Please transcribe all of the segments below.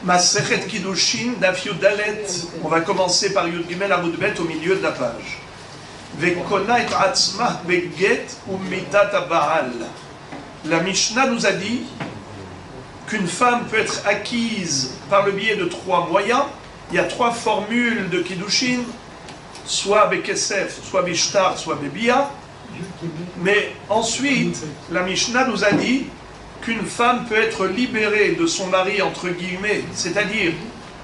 Masechet Kiddushin, Daf Yudalet. On va commencer par Yud Gimel Amud Bet au milieu de la page. Vekona et atzmah beget ou mitat Baal. La Mishnah nous a dit qu'une femme peut être acquise par le biais de trois moyens. Il y a trois formules de Kiddushin, soit Bekesef, soit Bishtar, soit Bebia. Mais ensuite, la Mishnah nous a dit qu'une femme peut être libérée de son mari, entre guillemets, c'est-à-dire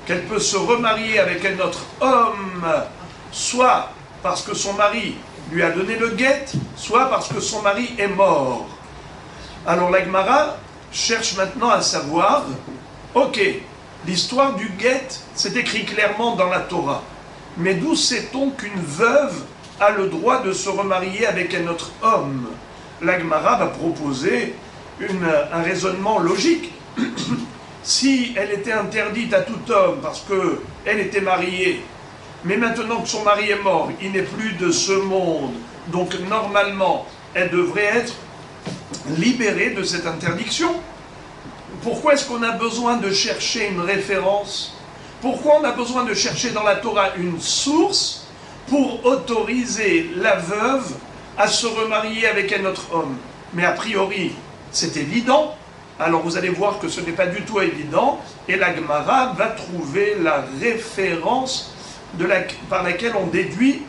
qu'elle peut se remarier avec un autre homme, soit parce que son mari lui a donné le guet, soit parce que son mari est mort. Alors la Gemara cherche maintenant à savoir, ok, l'histoire du guet, c'est écrit clairement dans la Torah, mais d'où sait-on qu'une veuve a le droit de se remarier avec un autre homme? La Gemara va proposer un raisonnement logique. Si elle était interdite à tout homme parce qu'elle était mariée, mais maintenant que son mari est mort, il n'est plus de ce monde, donc normalement, elle devrait être libérée de cette interdiction. Pourquoi est-ce qu'on a besoin de chercher une référence? Pourquoi on a besoin de chercher dans la Torah une source pour autoriser la veuve à se remarier avec un autre homme? Mais a priori, c'est évident. Alors vous allez voir que ce n'est pas du tout évident, et la Gemara va trouver la référence par laquelle on déduit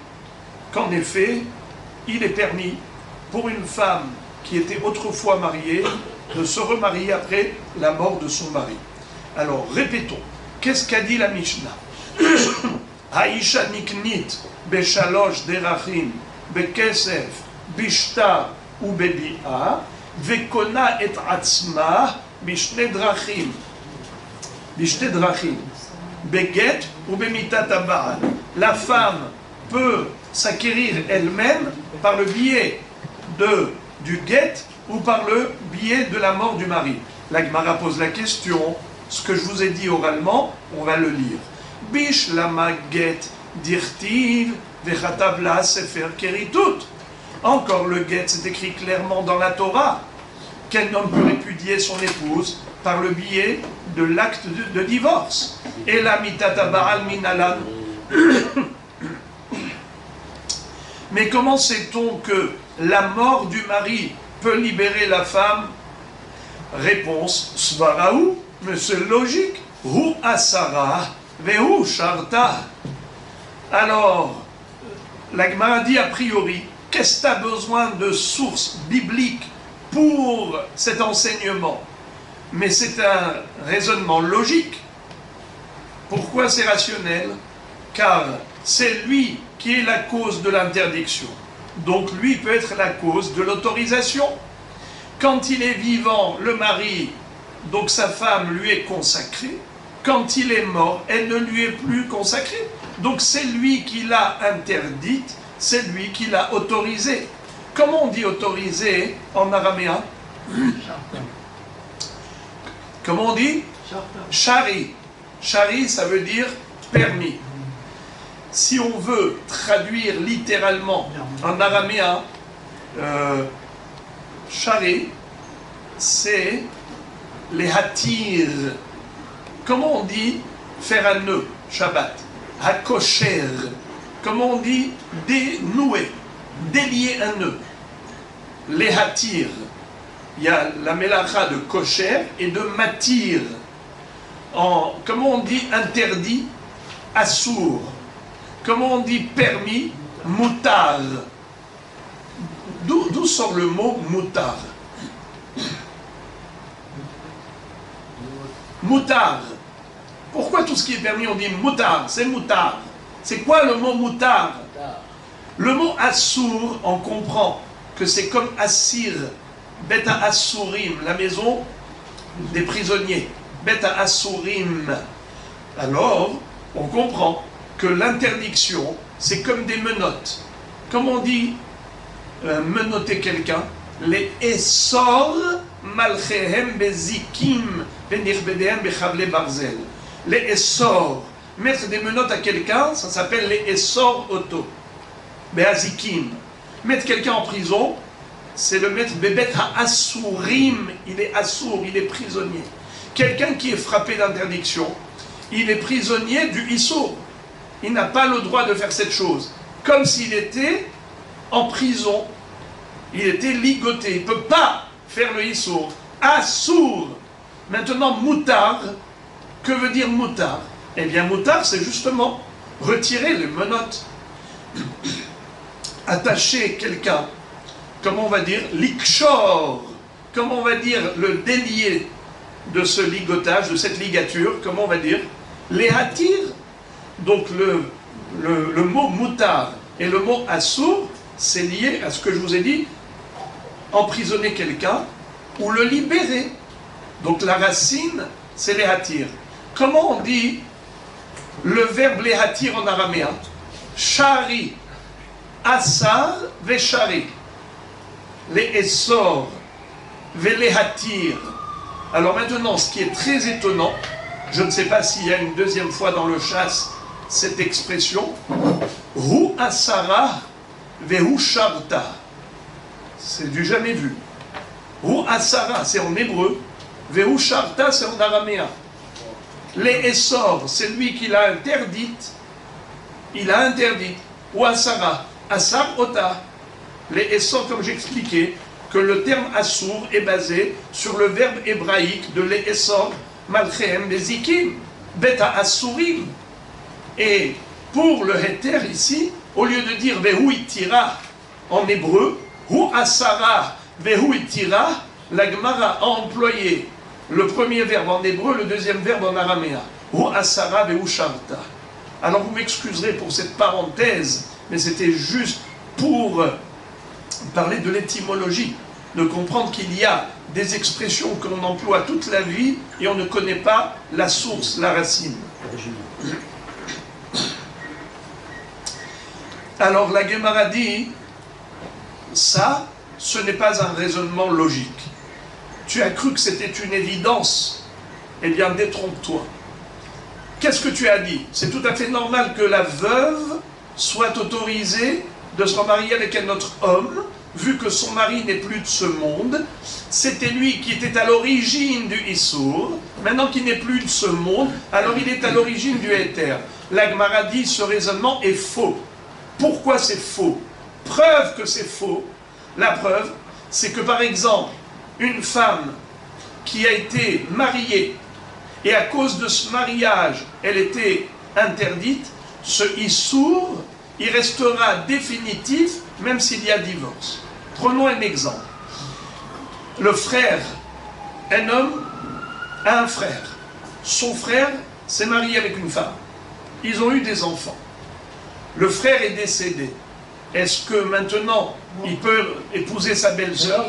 qu'en effet, il est permis pour une femme qui était autrefois mariée de se remarier après la mort de son mari. Alors répétons, qu'est-ce qu'a dit la Mishnah? Haïsha niknit beshalosh derachim bekesef bishtar ou bebi'a vekona et atzma bishne drachim beget ou bemitat Baal. La femme peut s'acquérir elle-même par le biais du guet ou par le biais de la mort du mari. La Gemara pose la question, ce que je vous ai dit oralement, on va le lire. Bish lama get dirtiv vechatav la sefer keritut. Encore le guet, c'est écrit clairement dans la Torah qu'un homme peut répudier son épouse par le biais de l'acte de divorce. Et la mitata Baal minalan. Mais comment sait-on que la mort du mari peut libérer la femme? Réponse, svaraou, mais c'est logique. Hu asara, vehu sharta. Alors, la Gemara dit a priori, qu'est-ce que tu as besoin de sources bibliques pour cet enseignement? Mais c'est un raisonnement logique. Pourquoi c'est rationnel? Car c'est lui qui est la cause de l'interdiction. Donc lui peut être la cause de l'autorisation. Quand il est vivant, le mari, donc sa femme lui est consacrée. Quand il est mort, elle ne lui est plus consacrée. Donc c'est lui qui l'a interdite, c'est lui qui l'a autorisée. Comment on dit autorisé en araméen? Comment on dit? Shari. Shari, ça veut dire permis. Si on veut traduire littéralement en araméen, Shari, c'est les hatir. Comment on dit faire un nœud, Shabbat? Hakosher. Comment on dit dénouer, délier un nœud? Les hatir. Il y a la mélacha de kosher et de matir. Comment on dit interdit? Assour. Comment on dit permis? Moutar. D'où sort le mot moutar? Moutar. Pourquoi tout ce qui est permis on dit moutar? C'est moutar. C'est quoi le mot moutar? Le mot assour, on comprend que c'est comme assir, beta assourim, la maison des prisonniers. Beta assourim. Alors, on comprend que l'interdiction, c'est comme des menottes. Comme on dit menotter quelqu'un, les essor malchehem bezikim benirbedehem bechavle barzel. Les essor, mettre des menottes à quelqu'un, ça s'appelle les essor auto. Beazikim. Mettre quelqu'un en prison, c'est le mettre bebet ha assourim, il est assour, il est prisonnier. quelqu'un qui est frappé d'interdiction, il est prisonnier du Issour. Il n'a pas le droit de faire cette chose. Comme s'il était en prison. Il était ligoté. Il ne peut pas faire le Issour. Assour. Maintenant, moutar. Que veut dire moutar? Eh bien, moutar, c'est justement retirer les menottes. Attacher quelqu'un. Comment on va dire? L'ikshor. Comment on va dire le délier de ce ligotage, de cette ligature? Comment on va dire? Les hatir. Donc le mot moutar et le mot assour, c'est lié à ce que je vous ai dit, emprisonner quelqu'un ou le libérer. Donc la racine, c'est les hatir. Comment on dit le verbe les hatir en araméen? Shari, asar, veshari. Les essor, les hatir. Alors maintenant, ce qui est très étonnant, je ne sais pas s'il y a une deuxième fois dans le chasse cette expression, Hu asara vehu sharta. C'est du jamais vu. Hu asara, c'est en hébreu. Vehu sharta, c'est en araméen. Les essor, c'est lui qui l'a interdite. Il a interdit. Hu asara, asar ota. Les essor, comme j'expliquais, que le terme assour est basé sur le verbe hébraïque de les essor, malchem bezikim, beta assourim. Et pour le héter ici, au lieu de dire vehu itira en hébreu, hu asara vehu itira, la Gemara a employé le premier verbe en hébreu, le deuxième verbe en araméen. Hu asara vehu sharta. Alors vous m'excuserez pour cette parenthèse, mais c'était juste pour parler de l'étymologie, de comprendre qu'il y a des expressions que l'on emploie toute la vie et on ne connaît pas la source, la racine. Alors la Gemara dit, ça, ce n'est pas un raisonnement logique. Tu as cru que c'était une évidence, eh bien détrompe-toi. Qu'est-ce que tu as dit? C'est tout à fait normal que la veuve soit autorisée de se remarier avec un autre homme, vu que son mari n'est plus de ce monde. C'était lui qui était à l'origine du Issour. Maintenant qu'il n'est plus de ce monde, alors il est à l'origine du Héter. La Gemara dit, ce raisonnement est faux. Pourquoi c'est faux? Preuve que c'est faux. La preuve, c'est que par exemple, une femme qui a été mariée, et à cause de ce mariage, elle était interdite, ce Issour, il restera définitif même s'il y a divorce. Prenons un exemple. Le frère, un homme a un frère. Son frère s'est marié avec une femme. Ils ont eu des enfants. Le frère est décédé. Est-ce que maintenant, il peut épouser sa belle-sœur?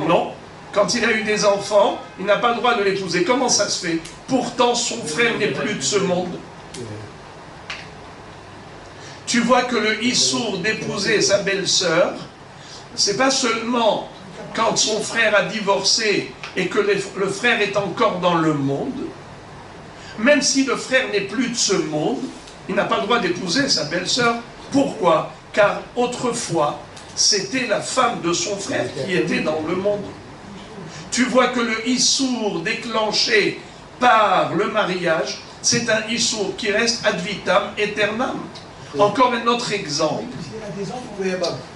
Non. Quand il a eu des enfants, il n'a pas le droit de l'épouser. Comment ça se fait? Pourtant, son frère n'est plus de ce monde. Tu vois que le Issour d'épouser sa belle-sœur, c'est pas seulement quand son frère a divorcé et que le frère est encore dans le monde. Même si le frère n'est plus de ce monde, il n'a pas le droit d'épouser sa belle-sœur. Pourquoi? Car autrefois, c'était la femme de son frère qui était dans le monde. Tu vois que le Issour déclenché par le mariage, c'est un Issour qui reste ad vitam aeternam. Encore un autre exemple.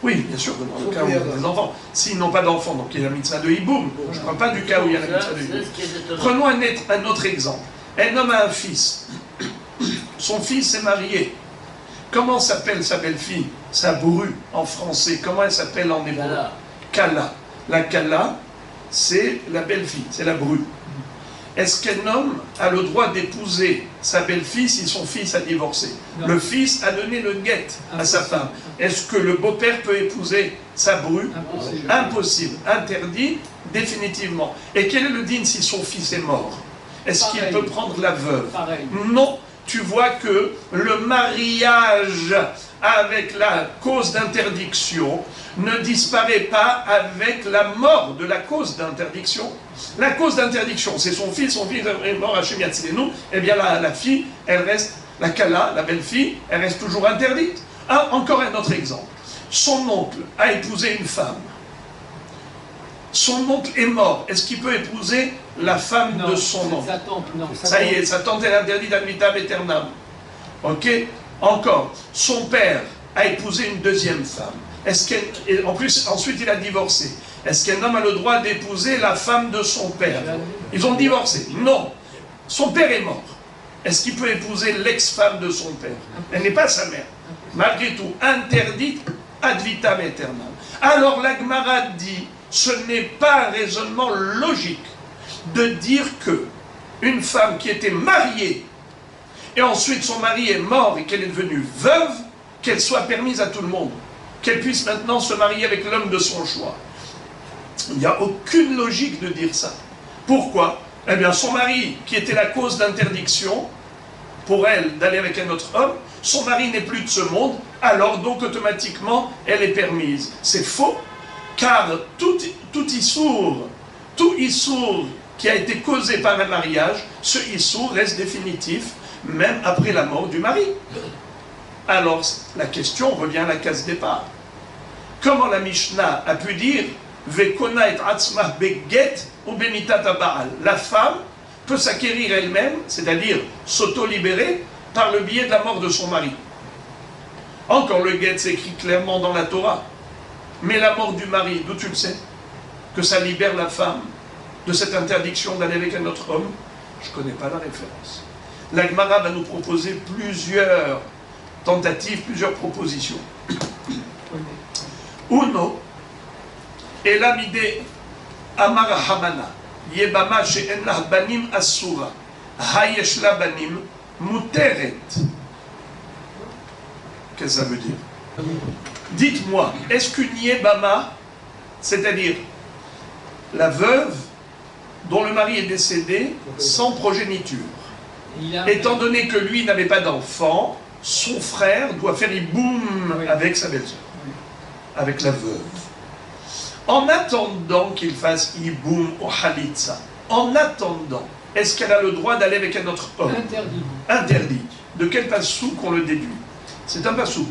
Oui, bien sûr, dans le cas où il y a des enfants. S'ils n'ont pas d'enfants, donc il y a la mitzvah de hiboum. Je ne parle pas du cas où il y a la mitzvah de hiboum. Prenons un autre exemple. Un homme a un fils. Son fils est marié. Comment s'appelle sa belle-fille? Sa bru en français. Comment elle s'appelle en hébreu? Kala. La Kala, c'est la belle-fille, c'est la bru. Est-ce qu'un homme a le droit d'épouser sa belle-fille si son fils a divorcé? Non. Le fils a donné le guet à sa femme. Est-ce que le beau-père peut épouser sa bru? Impossible. Impossible. Interdit définitivement. Et quel est le din si son fils est mort? Est-ce qu'il peut prendre la veuve? Pareil. Non. Tu vois que le mariage avec la cause d'interdiction ne disparaît pas avec la mort de la cause d'interdiction. La cause d'interdiction, c'est son fils est mort à Shemiatzilenu, eh bien la fille, elle reste, la Kala, la belle-fille, elle reste toujours interdite. Encore un autre exemple. Son oncle a épousé une femme. son oncle est mort, est-ce qu'il peut épouser la femme de son oncle? Sa tante, non. Ça y est, sa tante est interdite ad vitam aeternam. Ok? Encore, son père a épousé une deuxième femme. En plus, ensuite il a divorcé. Est-ce qu'un homme a le droit d'épouser la femme de son père? Ils ont divorcé. Non. Son père est mort. Est-ce qu'il peut épouser l'ex-femme de son père? Elle n'est pas sa mère. Malgré tout, interdite ad vitam aeternam. Alors la Gemara dit, ce n'est pas un raisonnement logique de dire que une femme qui était mariée et ensuite son mari est mort et qu'elle est devenue veuve, qu'elle soit permise à tout le monde, qu'elle puisse maintenant se marier avec l'homme de son choix. Il n'y a aucune logique de dire ça. Pourquoi? Eh bien, son mari, qui était la cause d'interdiction pour elle d'aller avec un autre homme, son mari n'est plus de ce monde, alors donc automatiquement, elle est permise. C'est faux, car tout issour qui a été causé par un mariage, ce issour reste définitif, même après la mort du mari. Alors, la question revient à la case départ. Comment la Mishnah a pu dire Vekona et atzmah beget ou bemitat Baal? La femme peut s'acquérir elle-même, c'est-à-dire s'auto-libérer, par le biais de la mort de son mari. Encore le get, c'est écrit clairement dans la Torah. Mais la mort du mari, d'où tu le sais? Que ça libère la femme de cette interdiction d'aller avec un autre homme? Je ne connais pas la référence. La Gemara va nous proposer plusieurs tentatives, plusieurs propositions. Uno, Elamide Amar Hamana, Yebama she'en lah banim asura, hayesh la banim muteret. Qu'est-ce que ça veut dire? Dites-moi, est-ce qu'une Yebama, c'est-à-dire la veuve dont le mari est décédé sans progéniture, étant donné que lui n'avait pas d'enfant, son frère doit faire iboum avec sa belle-sœur, avec la veuve. En attendant qu'il fasse iboum au halitza, en attendant, est-ce qu'elle a le droit d'aller avec un autre homme? Interdit. Interdit. De quel passou qu'on le déduit? C'est un passou.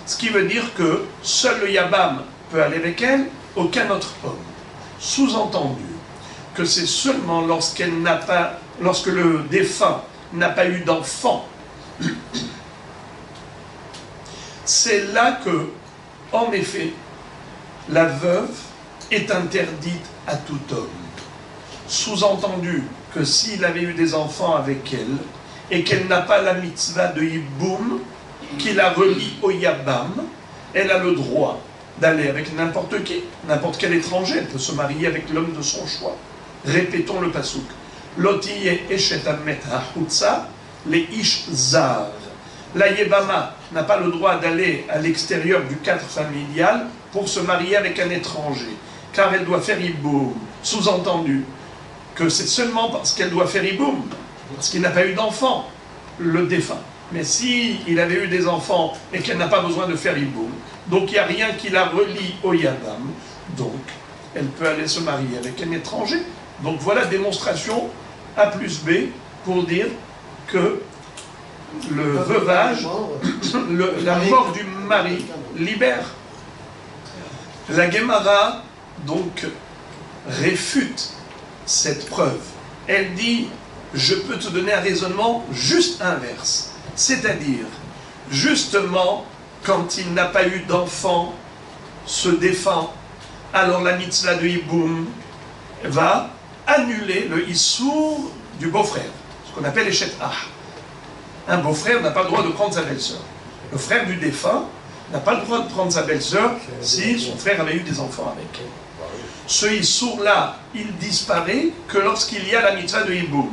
Ce qui veut dire que seul le Yabam peut aller avec elle, aucun autre homme. Sous-entendu que c'est seulement lorsque le défunt n'a pas eu d'enfant, c'est là que, en effet, la veuve est interdite à tout homme. Sous-entendu que s'il avait eu des enfants avec elle, et qu'elle n'a pas la mitzvah de Yiboum, qui la relie au Yabam, elle a le droit d'aller avec n'importe qui, n'importe quel étranger, elle peut se marier avec l'homme de son choix. Répétons le pasouk. Lotiye eshet amet hachutza, les ish zar. La Yebama n'a pas le droit d'aller à l'extérieur du cadre familial pour se marier avec un étranger, car elle doit faire Iboum. Sous-entendu que c'est seulement parce qu'elle doit faire Iboum, parce qu'il n'a pas eu d'enfant, le défunt. Mais s'il avait eu des enfants et qu'elle n'a pas besoin de faire Iboum, donc il n'y a rien qui la relie au Yabam, donc elle peut aller se marier avec un étranger. Donc voilà démonstration A plus B pour dire que le veuvage, la mort du mari libère. La Gemara donc réfute cette preuve. Elle dit, je peux te donner un raisonnement juste inverse. C'est-à-dire, justement, quand il n'a pas eu d'enfant, se défend, alors la mitzvah de Iboum va annuler le issour du beau-frère, ce qu'on appelle Eshet Ah. Un beau-frère n'a pas le droit de prendre sa belle-sœur. Le frère du défunt n'a pas le droit de prendre sa belle-sœur si son frère avait eu des enfants avec elle. Ce issour-là, il disparaît que lorsqu'il y a la mitzvah de Iboum.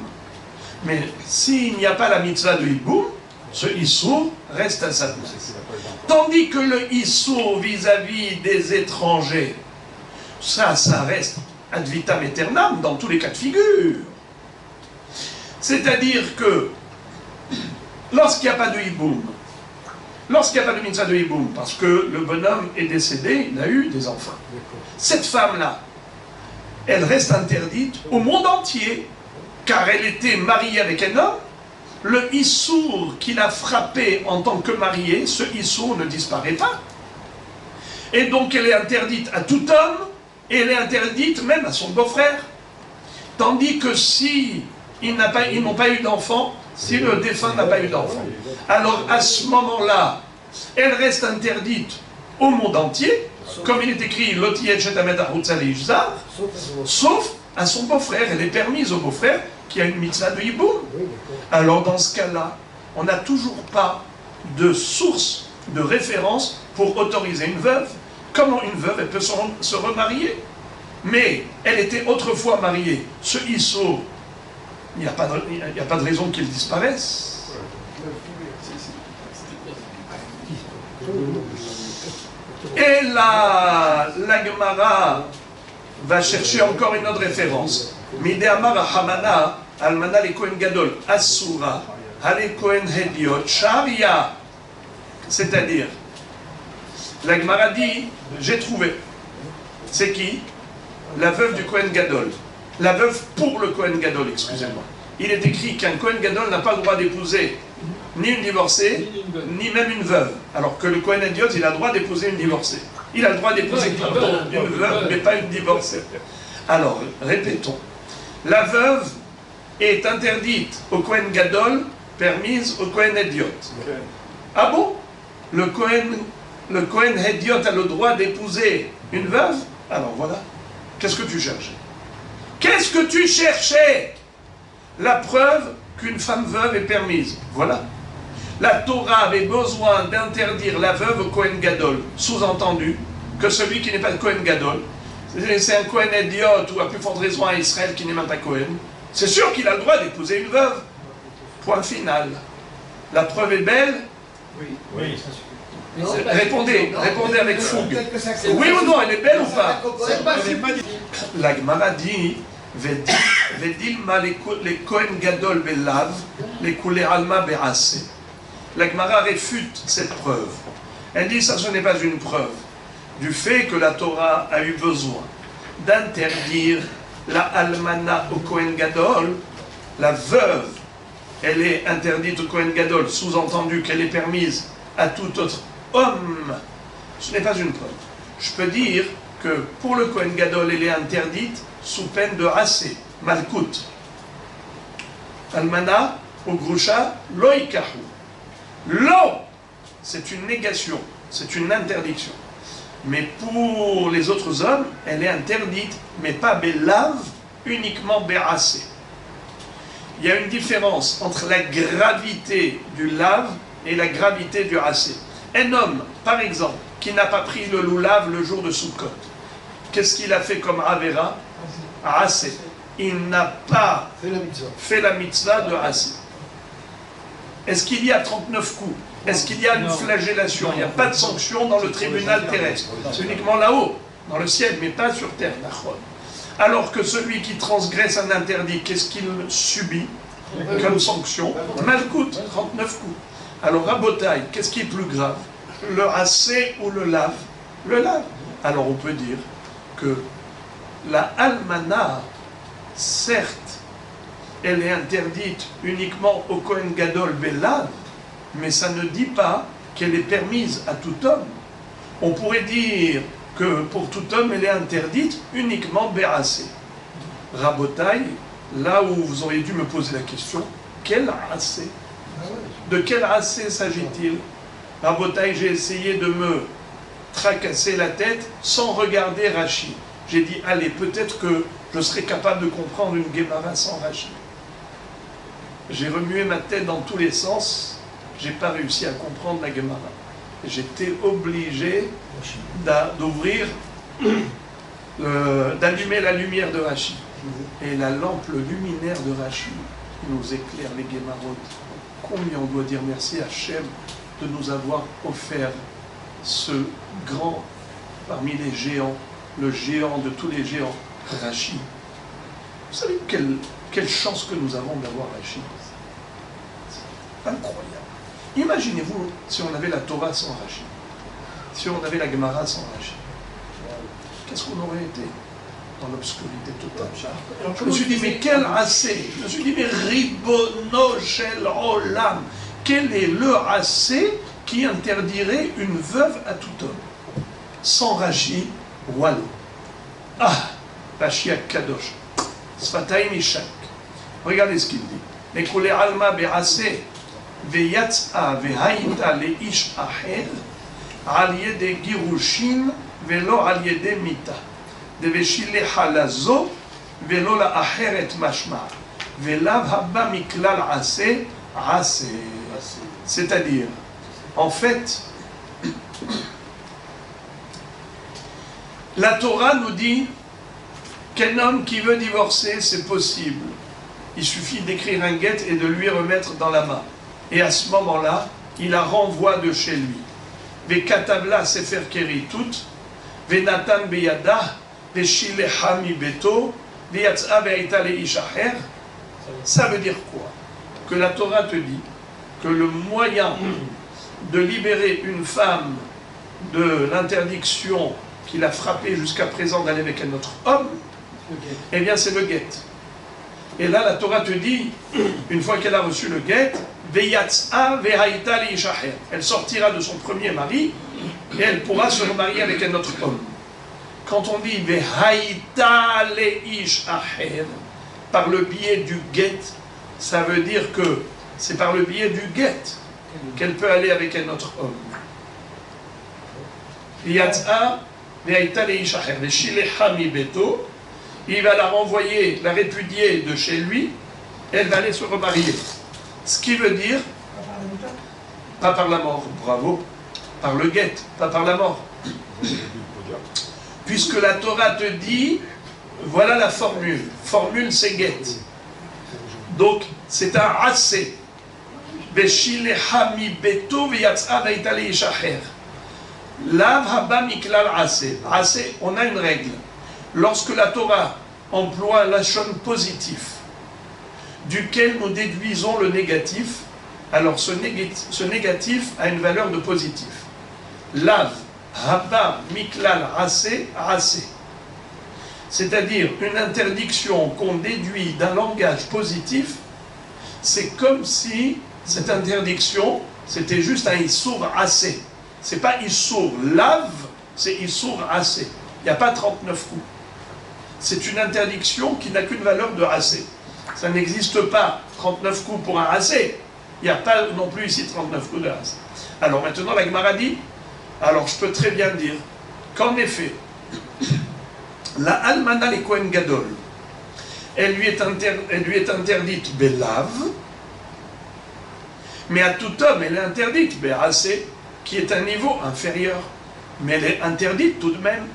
Mais s'il n'y a pas la mitzvah de Iboum, ce issour reste à sa place. Tandis que le issour vis-à-vis des étrangers, ça reste ad vitam aeternam dans tous les cas de figure. C'est-à-dire que lorsqu'il n'y a pas de hiboum, lorsqu'il n'y a pas de mitzvah de hiboum, parce que le bonhomme est décédé, il a eu des enfants, cette femme-là, elle reste interdite au monde entier, car elle était mariée avec un homme. Le issour qui l'a frappé en tant que marié, ce issour ne disparaît pas. Et donc elle est interdite à tout homme, et elle est interdite même à son beau-frère. Tandis que si ils n'ont pas eu d'enfant, si le défunt n'a pas eu d'enfant, alors à ce moment-là, elle reste interdite au monde entier, comme il est écrit, sauf à son beau-frère. Elle est permise au beau-frère qui a une mitzvah de hiboum. Alors dans ce cas-là, on n'a toujours pas de source, de référence pour autoriser une veuve. Comment une veuve, elle peut se remarier? Mais elle était autrefois mariée. Ce Issur, il n'y a pas de raison qu'il disparaisse. Et la Gemara va chercher encore une autre référence. Midéamar Hamana, Almana le Kohen Gadol, Asura, Hale Kohen Hediot, Sharia. C'est-à-dire, la Gemara dit, j'ai trouvé. C'est qui? La veuve du Kohen Gadol. La veuve pour le Kohen Gadol, excusez-moi. Il est écrit qu'un Kohen Gadol n'a pas le droit d'épouser ni une divorcée, ni même une veuve. Alors que le Kohen Hediot, il a le droit d'épouser une divorcée. Il a le droit d'épouser une veuve, mais pas une divorcée. Alors, répétons. La veuve est interdite au Kohen Gadol, permise au Kohen Hediot. Ah bon? Le Kohen Hediot a le droit d'épouser une veuve? Alors voilà. Qu'est-ce que tu cherchais? Qu'est-ce que tu cherchais? La preuve qu'une femme veuve est permise. Voilà. La Torah avait besoin d'interdire la veuve au Kohen Gadol. Sous-entendu que celui qui n'est pas le Kohen Gadol, c'est un Kohen Hediot ou à plus forte raison à Israël qui n'est même pas Kohen. C'est sûr qu'il a le droit d'épouser une veuve. Point final. La preuve est belle? Oui. Répondez avec fougue. Oui ou non, elle est belle ou pas? La Gemara dit, Vedilma les Kohen Gadol belav, les Koulé Alma be'ase. La Gemara réfute cette preuve. Elle dit, ça ce n'est pas une preuve du fait que la Torah a eu besoin d'interdire la Almana au Kohen Gadol, la veuve, elle est interdite au Kohen Gadol, sous-entendu qu'elle est permise à tout autre homme. Ce n'est pas une preuve. Je peux dire que pour le Kohen Gadol, elle est interdite sous peine de assez, malkout. Almana, au Grusha, loïkahu. Lo, c'est une négation, c'est une interdiction. Mais pour les autres hommes, elle est interdite, mais pas belav, uniquement bérassé. Il y a une différence entre la gravité du lave et la gravité du assez. Un homme, par exemple, qui n'a pas pris le loulav le jour de Sukkot, qu'est-ce qu'il a fait comme Avera? Assez. Il n'a pas fait la mitzvah de assez. Est-ce qu'il y a 39 coups? Est-ce qu'il y a une flagellation? Il n'y a pas de sanction dans le tribunal terrestre. C'est uniquement là-haut, dans le ciel, mais pas sur terre. Alors que celui qui transgresse un interdit, qu'est-ce qu'il subit comme sanction? Malkout, 39 coups. Alors, Rabotaï, qu'est-ce qui est plus grave? Le assez ou le lave? Le lave. Alors, on peut dire que la almana, certes, elle est interdite uniquement au Kohen Gadol Belav, mais ça ne dit pas qu'elle est permise à tout homme. On pourrait dire que pour tout homme, elle est interdite uniquement Bérassé. Rabotaï, là où vous auriez dû me poser la question, quel assez? De quel assez s'agit-il? Rabotaï, j'ai essayé de me tracasser la tête sans regarder Rashi. J'ai dit, allez, peut-être que je serais capable de comprendre une Gemara sans Rashi. J'ai remué ma tête dans tous les sens, j'ai pas réussi à comprendre la Gemara. J'étais obligé d'ouvrir, d'allumer la lumière de Rashi. Et la lampe, le luminaire de Rashi nous éclaire les Gemarot. Combien on doit dire merci à Hachem de nous avoir offert ce grand, parmi les géants, le géant de tous les géants, Rashi. Vous savez quelle chance que nous avons d'avoir Rashi. C'est incroyable. Imaginez-vous si on avait la Torah sans Rashi, si on avait la Gemara sans Rashi. Qu'est-ce qu'on aurait été dans l'obscurité totale? Je me suis dit, mais quel assez? Je me suis dit, mais Ribono Shel Olam, quel est le assez qui interdirait une veuve à tout homme? Sans Rashi, Wal. Ah, Rashi Kadosh. Sfataim Ishak. Regardez ce qu'il dit. Nekule alma be'ase ve'yatsa ve'haïta le'ish aher al yede girushin ve'lo al yede mita. Deveshilecha lazo ve'lo la aheret mashma. Ve'lav habba miklal ase ase. C'est-à-dire, en fait, la Torah nous dit qu'un homme qui veut divorcer, c'est possible. Il suffit d'écrire un guet et de lui remettre dans la main. Et à ce moment-là, il la renvoie de chez lui. Vekatabla sefer keritut, venatan beyada, veshilecha mi beto, veyatsa ve'aita leish acher. Ça veut dire quoi? Que la Torah te dit que le moyen de libérer une femme de l'interdiction qu'il a frappée jusqu'à présent d'aller avec un autre homme, eh bien c'est le guet. Et là la Torah te dit, une fois qu'elle a reçu le guet, elle sortira de son premier mari et elle pourra se remarier avec un autre homme. Quand on dit par le biais du guet, ça veut dire que c'est par le biais du guet qu'elle peut aller avec un autre homme. Il va la renvoyer, la répudier de chez lui, elle va aller se remarier. Ce qui veut dire, pas par la mort, bravo, par le guet, pas par la mort. Puisque la Torah te dit, voilà la formule. Formule, c'est guet. Donc, c'est un assez. Lav haba miklal assez. Assez, on a une règle. Lorsque la Torah emploie un lashon positif, duquel nous déduisons le négatif, alors ce négatif a une valeur de positif. Lav haba miklal assez, assez. C'est-à-dire une interdiction qu'on déduit d'un langage positif, c'est comme si cette interdiction, c'était juste un issour assez. C'est pas issour lave, c'est issour assez. Il n'y a pas 39 coups. C'est une interdiction qui n'a qu'une valeur de assez. Ça n'existe pas 39 coups pour un assez. Il n'y a pas non plus ici 39 coups de assez. Alors maintenant la Gemara dit, alors je peux très bien dire qu'en effet, la almana le Kohen Gadol, elle lui est interdite belav, mais à tout homme elle est interdite be'aseh, qui est un niveau inférieur, mais elle est interdite tout de même.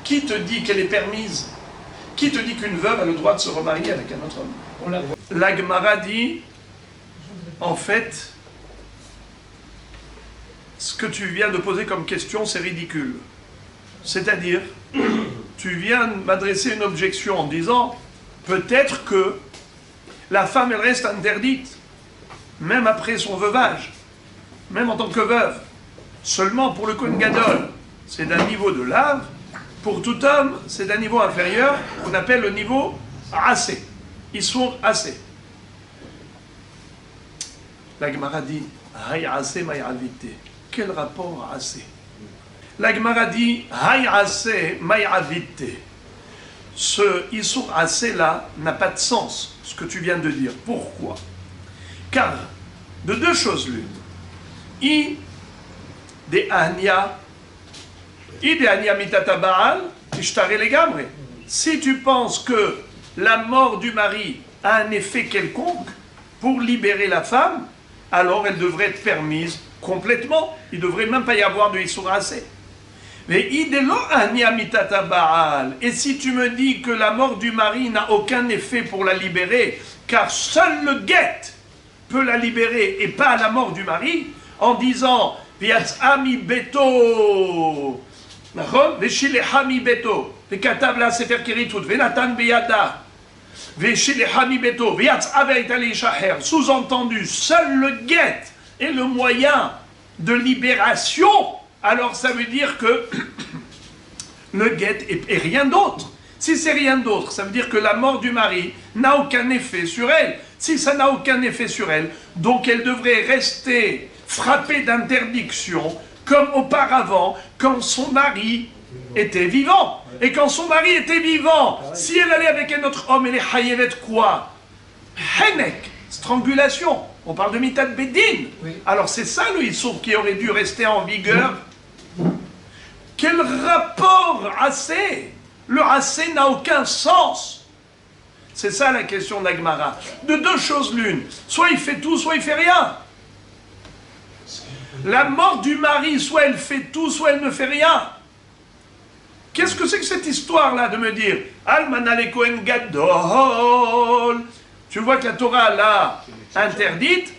Qui te dit qu'elle est permise? Qui te dit qu'une veuve a le droit de se remarier avec un autre homme? La Gemara dit, en fait, ce que tu viens de poser comme question, c'est ridicule. C'est-à-dire, tu viens m'adresser une objection en disant, peut-être que la femme, elle reste interdite, même après son veuvage, même en tant que veuve. Seulement pour le Kohen Gadol, c'est d'un niveau de lave. Pour tout homme, c'est d'un niveau inférieur, qu'on appelle le niveau assez. Ils sont assez. La Gemara dit, Hay assez ma'yavite. Quel rapport assez? La Gemara dit, Hay assez ma'yavite. Ce Issour assez là n'a pas de sens, ce que tu viens de dire. Pourquoi? Car, de deux choses l'une. Si tu penses que la mort du mari a un effet quelconque pour libérer la femme, alors elle devrait être permise complètement. Il ne devrait même pas y avoir de Issour assez. Mais et si tu me dis que la mort du mari n'a aucun effet pour la libérer, car seul le guet peut la libérer et pas la mort du mari, en disant Viatzami beto, Veshilehami beto, Vekatabla sefer keritut, Venatan beyada, Veshilehami beto, Viatzaveitali shaher. Sous-entendu, seul le guet est le moyen de libération. Alors ça veut dire que le guet est rien d'autre. Si c'est rien d'autre, ça veut dire que la mort du mari n'a aucun effet sur elle. Si ça n'a aucun effet sur elle, donc elle devrait rester frappée d'interdiction comme auparavant, quand son mari était vivant. Et quand son mari était vivant, si elle allait avec un autre homme, elle est hayevet quoi? Henek, strangulation. On parle de mitat bedin. Alors c'est ça le issour qui aurait dû rester en vigueur. Quel rapport assez? Le assez n'a aucun sens. C'est ça la question de la Gemara. De deux choses l'une. Soit il fait tout, soit il fait rien. La mort du mari, soit elle fait tout, soit elle ne fait rien. Qu'est-ce que c'est que cette histoire-là de me dire Almana le Kohen Gadol? Tu vois que la Torah l'a interdite.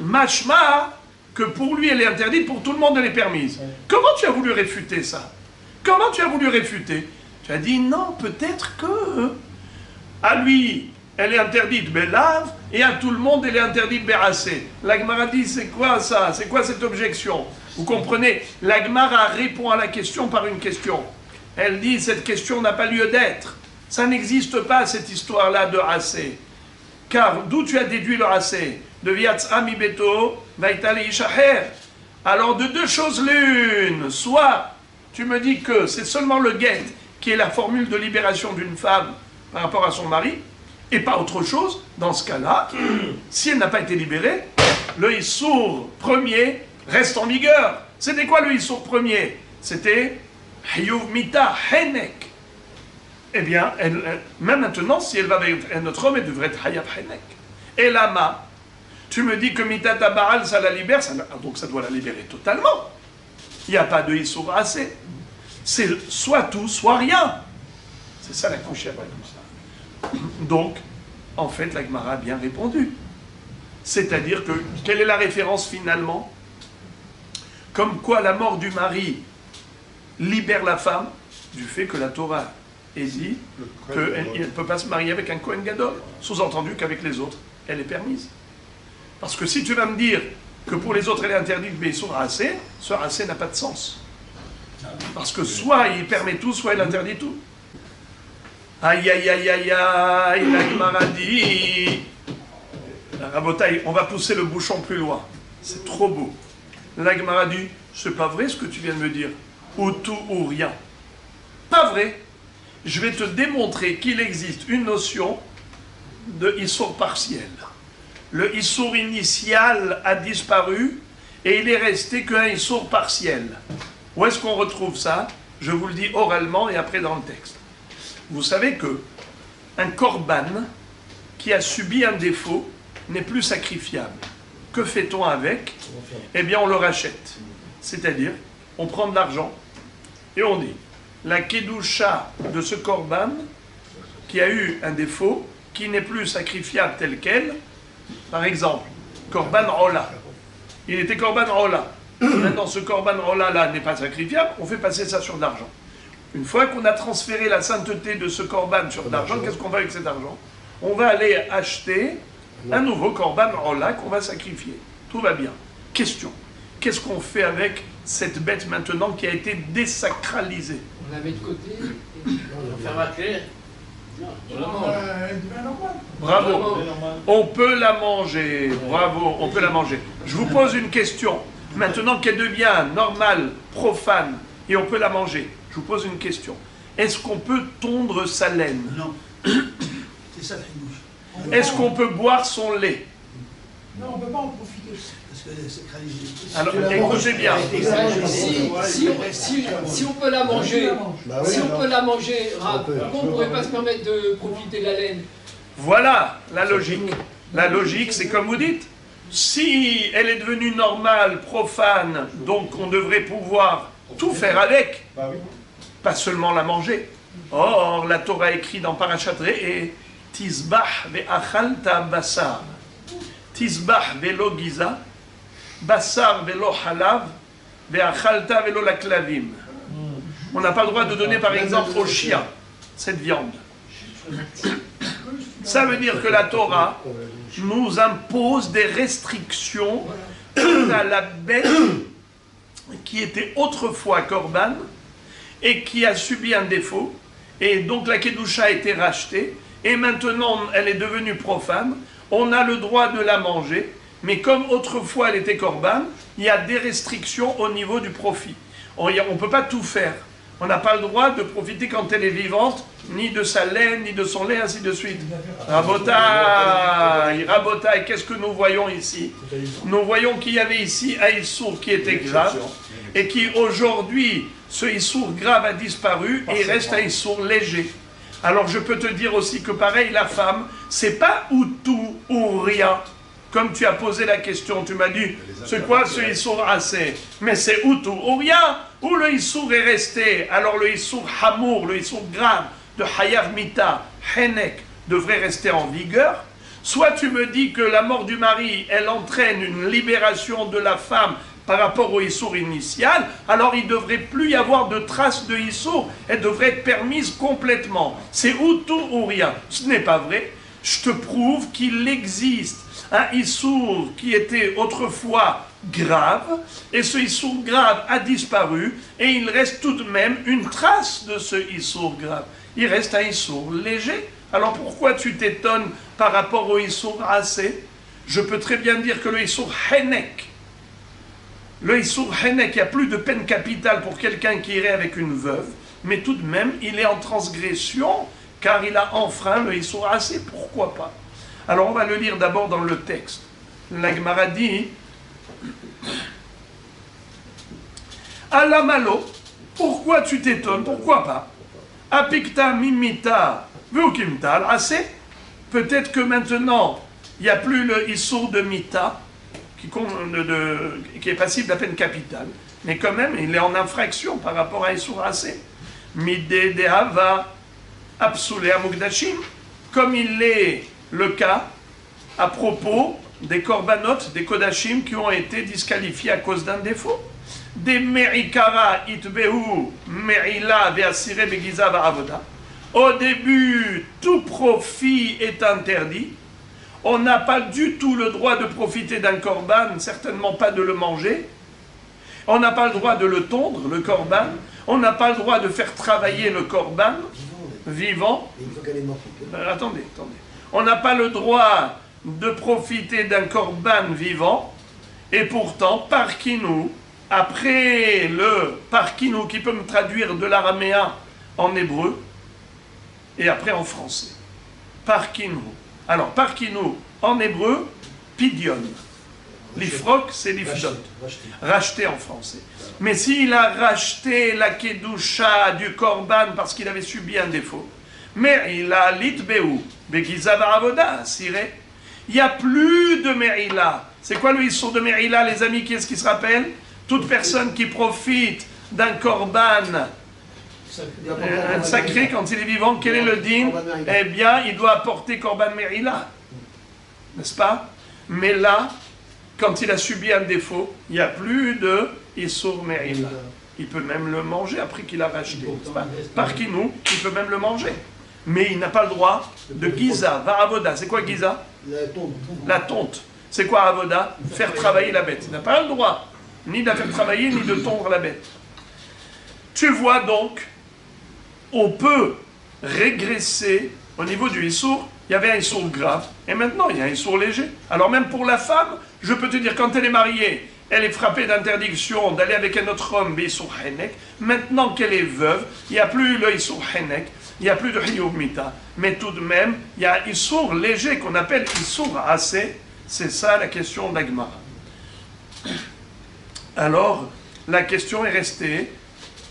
Mashma, que pour lui elle est interdite, pour tout le monde elle est permise. Comment tu as voulu réfuter ça? Comment tu as voulu réfuter? Tu as dit non, peut-être que à lui elle est interdite Belav et à tout le monde elle est interdite Berassé. La Gemara dit c'est quoi ça? C'est quoi cette objection? Vous comprenez? La Gemara répond à la question par une question. Elle dit cette question n'a pas lieu d'être. Ça n'existe pas cette histoire-là de Assé. Car d'où tu as déduit le Assé? De Viatza mi beto vaitale ishaher. Alors de deux choses l'une, soit tu me dis que c'est seulement le guet qui est la formule de libération d'une femme par rapport à son mari, et pas autre chose. Dans ce cas-là, si elle n'a pas été libérée, le issour premier reste en vigueur. C'était quoi le issour premier? C'était Hayuv Mita Henek. Eh bien, même maintenant, si elle va avec un autre homme, elle devrait être Hayav Henek. Et Lama, tu me dis que Mita Tabaal, ça la libère, donc ça doit la libérer totalement. Il n'y a pas de issour assez. C'est soit tout, soit rien. C'est ça la couche. Donc, en fait, la Gemara a bien répondu. C'est-à-dire que, quelle est la référence finalement? Comme quoi la mort du mari libère la femme du fait que la Torah ait dit qu'elle ne peut pas se marier avec un Kohen Gadol. Sous-entendu qu'avec les autres, elle est permise. Parce que si tu vas me dire que pour les autres elle est interdite, mais ils sont rassés, ce rassé n'a pas de sens. Parce que soit il permet tout, soit il interdit tout. Aïe aïe aïe aïe aïe, la Gemara dit, Rabotaï, on va pousser le bouchon plus loin. C'est trop beau. La Gemara dit, c'est pas vrai ce que tu viens de me dire. Ou tout ou rien. Pas vrai. Je vais te démontrer qu'il existe une notion de issour partiel. Le issour initial a disparu et il est resté qu'un issour partiel. Où est-ce qu'on retrouve ça? Je vous le dis oralement et après dans le texte. Vous savez que un korban qui a subi un défaut n'est plus sacrifiable. Que fait-on avec? Eh bien, on le rachète. C'est-à-dire, on prend de l'argent et on dit la kedusha de ce korban qui a eu un défaut, qui n'est plus sacrifiable tel quel. Par exemple, korban ola. Il était korban ola. Maintenant, ce korban ola là n'est pas sacrifiable. On fait passer ça sur de l'argent. Une fois qu'on a transféré la sainteté de ce korban sur de l'argent, qu'est-ce qu'on va avec cet argent? On va aller acheter un nouveau korban ola qu'on va sacrifier. Tout va bien. Question. Qu'est-ce qu'on fait avec cette bête maintenant qui a été désacralisée? On la met de côté. On fait racler. Bravo. On peut la manger. Bravo. On peut la manger. Je vous pose une question. Maintenant qu'elle devient normale, profane, et on peut la manger, je vous pose une question. Est-ce qu'on peut tondre sa laine? Non. C'est ça la bouche. Est-ce qu'on peut boire son lait? Non, on ne peut pas en profiter. Parce que c'est sacralisé. Alors, écoutez bien. Si on peut la manger, si on peut la manger, pourquoi on ne pourrait pas se permettre de profiter de la laine? Voilà la logique. La logique, c'est comme vous dites. Si elle est devenue normale, profane, donc on devrait pouvoir tout faire avec, pas seulement la manger. Or, la Torah écrit dans Parashat Re'eh, Tizbah ve'achalta basar, Tizbah ve'lo giza, basar ve'lo halav, ve'achalta ve'lo laklavim. On n'a pas le droit de donner par exemple au chien cette viande. Ça veut dire que la Torah nous impose des restrictions à la bête qui était autrefois korban et qui a subi un défaut, et donc la kedusha a été rachetée, et maintenant elle est devenue profane. On a le droit de la manger, mais comme autrefois elle était korban, il y a des restrictions au niveau du profit. On ne peut pas tout faire. On n'a pas le droit de profiter quand elle est vivante, ni de sa laine, ni de son lait, ainsi de suite. Rabotaï, Rabotaï, qu'est-ce que nous voyons ici? Nous voyons qu'il y avait ici un Issour qui était grave, et qui aujourd'hui, ce Issour grave a disparu, et il reste un Issour léger. Alors je peux te dire aussi que pareil, la femme, c'est pas ou tout ou rien. Comme tu as posé la question, tu m'as dit, c'est quoi ce Issour assez? Mais c'est ou tout ou rien, ou le Issour est resté. Alors le Issour Hamour, le Issour grave de Hayav Mita, Henek, devrait rester en vigueur. Soit tu me dis que la mort du mari, elle entraîne une libération de la femme par rapport au Issour initial, alors il ne devrait plus y avoir de traces de Issour, elle devrait être permise complètement. C'est ou tout ou rien. Ce n'est pas vrai. Je te prouve qu'il existe un Issour qui était autrefois grave, et ce Issour grave a disparu, et il reste tout de même une trace de ce Issour grave. Il reste un Issour léger. Alors pourquoi tu t'étonnes par rapport au Issour assez? Je peux très bien dire que le Issour Henek, le Issour Henek, il n'y a plus de peine capitale pour quelqu'un qui irait avec une veuve, mais tout de même, il est en transgression, car il a enfreint le Issour assez, pourquoi pas? Alors on va le lire d'abord dans le texte. La Gemara dit Alamalo, pourquoi tu t'étonnes? Pourquoi pas? Apikta mimita veukimtal assez. Peut-être que maintenant, il n'y a plus le Issour de Mita, qui est passible de la peine capitale. Mais quand même, il est en infraction par rapport à Issour assez. Midé de Hava Apsoulé Amugdashim, comme il est le cas à propos des korbanot, des kodashim qui ont été disqualifiés à cause d'un défaut. Des merikara itbehu merila ve'asire begiza va'avoda. Au début, tout profit est interdit. On n'a pas du tout le droit de profiter d'un korban, certainement pas de le manger. On n'a pas le droit de le tondre, le korban. On n'a pas le droit de faire travailler le korban vivant. Attendez. On n'a pas le droit de profiter d'un korban vivant, et pourtant, parkinu, après le parkinu, qui peut me traduire de l'araméen en hébreu, et après en français. Parkinu. Alors, parkinu, en hébreu, pidion. L'ifrok, c'est l'ifdot. Racheter en français. Mais s'il a racheté la kedusha du korban parce qu'il avait subi un défaut, mais il a l'itbeu, begiza va'avoda, siré. Il n'y a plus de Merila. C'est quoi le Issour de Merila, les amis, qui est-ce qui se rappelle? Toute personne qui profite d'un korban sacré quand il est vivant, quel est le din? Eh bien, il doit apporter korban Merila. N'est-ce pas? Mais là, quand il a subi un défaut, il n'y a plus de Issour Merila. Il peut même le manger après qu'il a racheté. Par qui nous, il peut même le manger. Mais il n'a pas le droit de Giza, va Avoda. C'est quoi Giza? La tonte. C'est quoi Avoda? Faire travailler la bête. Il n'a pas le droit ni de la faire travailler, ni de tondre la bête. Tu vois donc, on peut régresser au niveau du Issour. Il y avait un Issour grave, et maintenant il y a un Issour léger. Alors même pour la femme, je peux te dire, quand elle est mariée, elle est frappée d'interdiction d'aller avec un autre homme, Issour Henek. Maintenant qu'elle est veuve, il n'y a plus le Issour Henek, il n'y a plus de Hiyuv Mita. Mais tout de même, il y a un Issour léger qu'on appelle Issour assez. C'est ça la question d'Agmara. Alors, la question est restée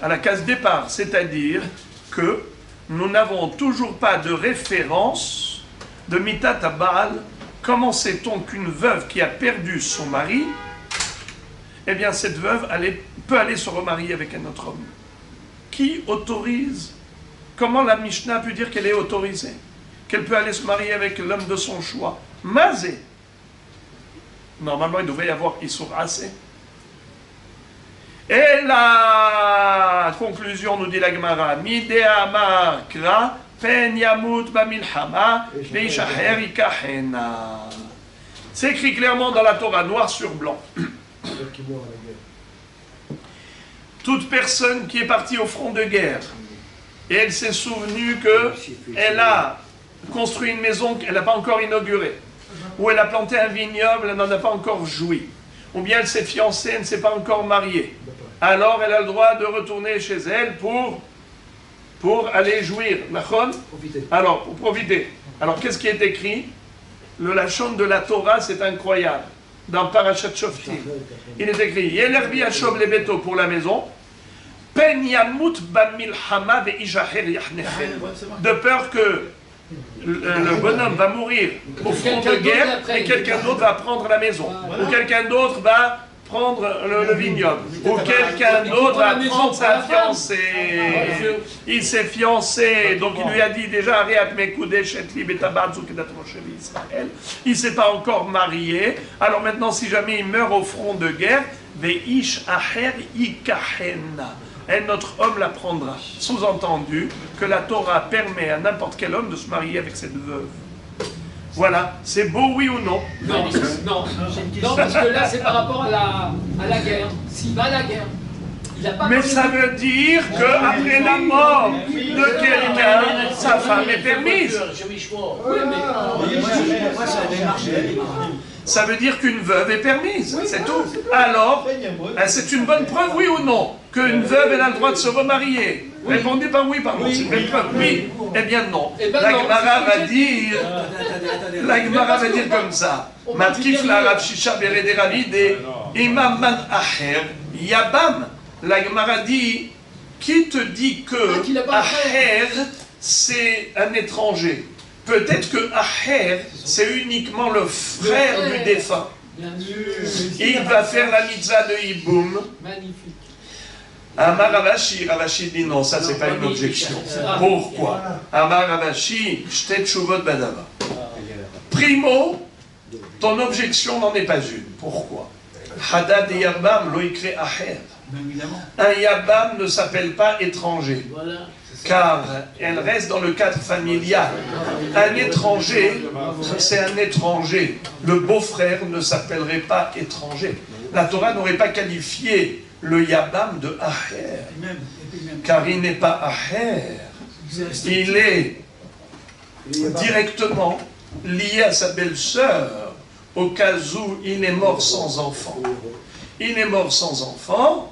à la case départ, c'est-à-dire que nous n'avons toujours pas de référence de Mitat Baal. Comment sait-on qu'une veuve qui a perdu son mari, eh bien cette veuve peut aller se remarier avec un autre homme? Qui autorise? Comment la Mishnah peut dire qu'elle est autorisée? Qu'elle peut aller se marier avec l'homme de son choix? Mazé. Normalement, il devrait y avoir Issour assez. Et la conclusion, nous dit la Gemara, Midea Makra, Pen Yamut Bamilhama, Veishaher Ikahena. C'est écrit clairement dans la Torah, noir sur blanc. Toute personne qui est partie au front de guerre, et elle s'est souvenue qu'elle a construit une maison qu'elle n'a pas encore inaugurée, ou elle a planté un vignoble, elle n'en a pas encore joui, ou bien elle s'est fiancée, elle ne s'est pas encore mariée. alors elle a le droit de retourner chez elle pour aller jouir. Alors, pour profiter. Alors, qu'est-ce qui est écrit? Le lachon de la Torah, c'est incroyable. Dans Parashat Shoftim, il est écrit Yelerbi Ashov le Beto pour la maison, Pen Yamut Bamilhama Ve'ijaher Yachnechel. De peur que le bonhomme va mourir au front de guerre et quelqu'un d'autre va prendre la maison. Ou quelqu'un d'autre va prendre le vignoble. Ou quelqu'un d'autre va prendre sa fiancée. Il s'est fiancé, donc il lui a dit déjà il ne s'est pas encore marié. Alors maintenant, si jamais il meurt au front de guerre, Veish Aher Ikahena. Et notre homme la prendra. Sous-entendu que la Torah permet à n'importe quel homme de se marier avec cette veuve. Voilà, c'est beau, oui ou non? Non, non, parce que là, c'est par rapport à la guerre. S'il va à la guerre, il n'a pas... Mais ça veut dire qu'après la mort de quelqu'un, sa femme est permise. Oui, mais... Ça veut dire qu'une veuve est permise, c'est tout. Alors, c'est une bonne preuve, oui ou non, qu'une veuve elle a le droit de se remarier? Répondez par oui, pardon. C'est une belle preuve. Oui. Eh bien non. La Gemara va dire comme ça. Matkif la Rav Shisha Berede Ravide Imam Man Aher Yabam. La Gemara dit, qui te dit que Aher c'est un étranger? Peut-être que Aher c'est uniquement le frère du défunt. Il va faire la mitzvah de Hiboum. Magnifique. Amar Ravashi, Ravashi dit non, ça c'est pas une objection. Pourquoi? Amar Ravashi, shtet shuvot badava. Primo, ton objection n'en est pas une. Pourquoi? Hadad et Yabam lo ikre aher. Un Yabam ne s'appelle pas étranger, car elle reste dans le cadre familial. Un étranger, c'est un étranger. Le beau-frère ne s'appellerait pas étranger. La Torah n'aurait pas qualifié le Yabam de Aher, car il n'est pas Aher, il est directement lié à sa belle-sœur, au cas où il est mort sans enfant. Il est mort sans enfant,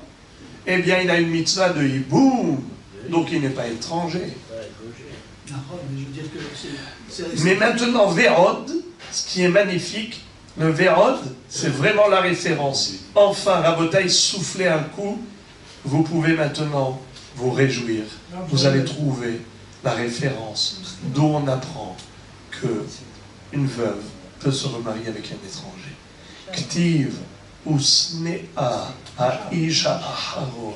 eh bien il a une mitzvah de Hiboum, donc il n'est pas étranger. Mais maintenant, Vérod, ce qui est magnifique, le Vérod, c'est vraiment la référence. Enfin, Rabotaï, soufflez un coup, vous pouvez maintenant vous réjouir. Vous allez trouver la référence d'où on apprend que une veuve peut se remarier avec un étranger. Ktiv usnea aisha aharon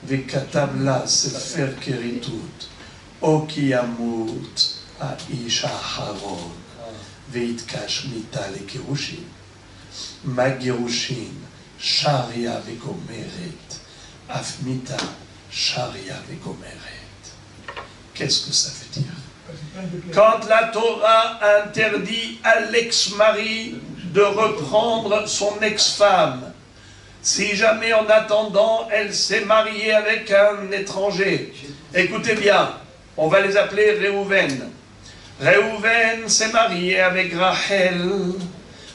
vekatav la sefer keritut okiyamut aisha aharon veitkash mita lekerushin magirushin sharia vegomeret afmita sharia vegomeret. Qu'est-ce que ça veut dire? Quand la Torah interdit à l'ex-mari de reprendre son ex-femme, si jamais en attendant elle s'est mariée avec un étranger, écoutez bien, on va les appeler Réhouven. Réhouven s'est marié avec Rachel,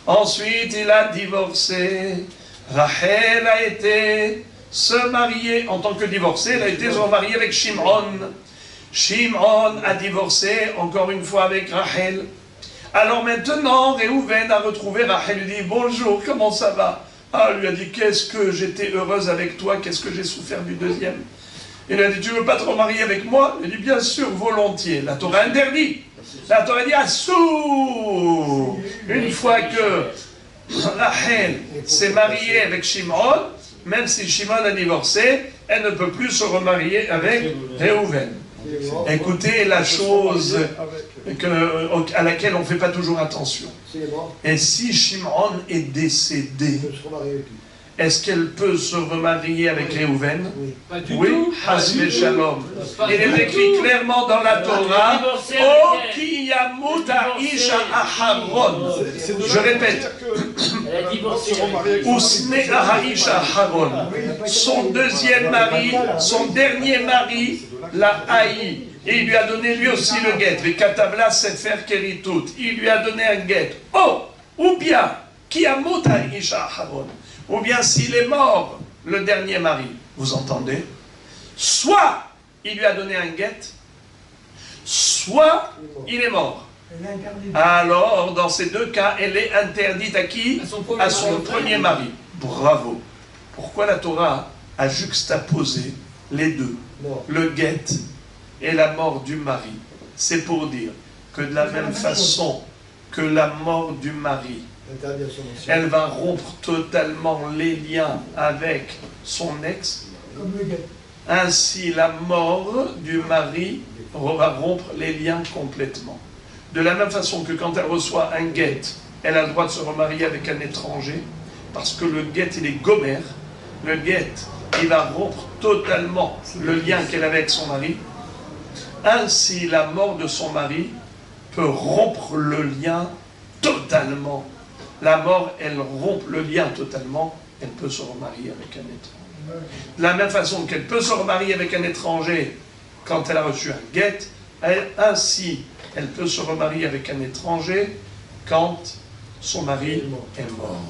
ensuite il a divorcé. Rachel a été se marier en tant que divorcée, elle a été se remariée avec Shimon. Shimon a divorcé encore une fois avec Rachel. Alors maintenant, Réhouven a retrouvé Rachel, lui dit bonjour, comment ça va? Ah, elle lui a dit qu'est-ce que j'étais heureuse avec toi, qu'est-ce que j'ai souffert du deuxième. Il lui a dit tu veux pas te remarier avec moi? Il dit bien sûr, volontiers. La Torah interdit. La Torah dit assou. Une fois que Rachel s'est mariée avec Shimon, même si Shimon a divorcé, elle ne peut plus se remarier avec Réhouven. Écoutez la chose à laquelle on ne fait pas toujours attention. Et si Shimon est décédé, est-ce qu'elle peut se remarier avec Réhouven? Oui, Hasbe Shalom. Il est écrit clairement dans la Torah, O ki yamut ha'isha aharon. Je répète, Usne ha'isha aharon. Son deuxième mari, son dernier mari, l'a haï. Et il lui a donné lui aussi le guet. Vekatabla sefer keritut. Il lui a donné un guet. Oh, ou bien, ki yamut ha'isha aharon. Ou bien s'il est mort, le dernier mari, vous entendez? Soit il lui a donné un guet, soit il est mort. Elle est interdite. Alors, dans ces deux cas, elle est interdite à qui? À son premier mari. Bravo. Pourquoi la Torah a juxtaposé les deux, le guet et la mort du mari? C'est pour dire que de la même façon que la mort du mari, elle va rompre totalement les liens avec son ex, Comme le guet. ainsi la mort du mari va rompre les liens complètement. De la même façon que quand elle reçoit un guet, elle a le droit de se remarier avec un étranger, parce que le guet, il est gomère. Le guet, il va rompre totalement le lien qu'elle avait avec son mari. Ainsi, la mort de son mari peut rompre le lien totalement. La mort, elle rompt le lien totalement, elle peut se remarier avec un étranger. De la même façon qu'elle peut se remarier avec un étranger quand elle a reçu un guet, ainsi, elle peut se remarier avec un étranger quand son mari est mort.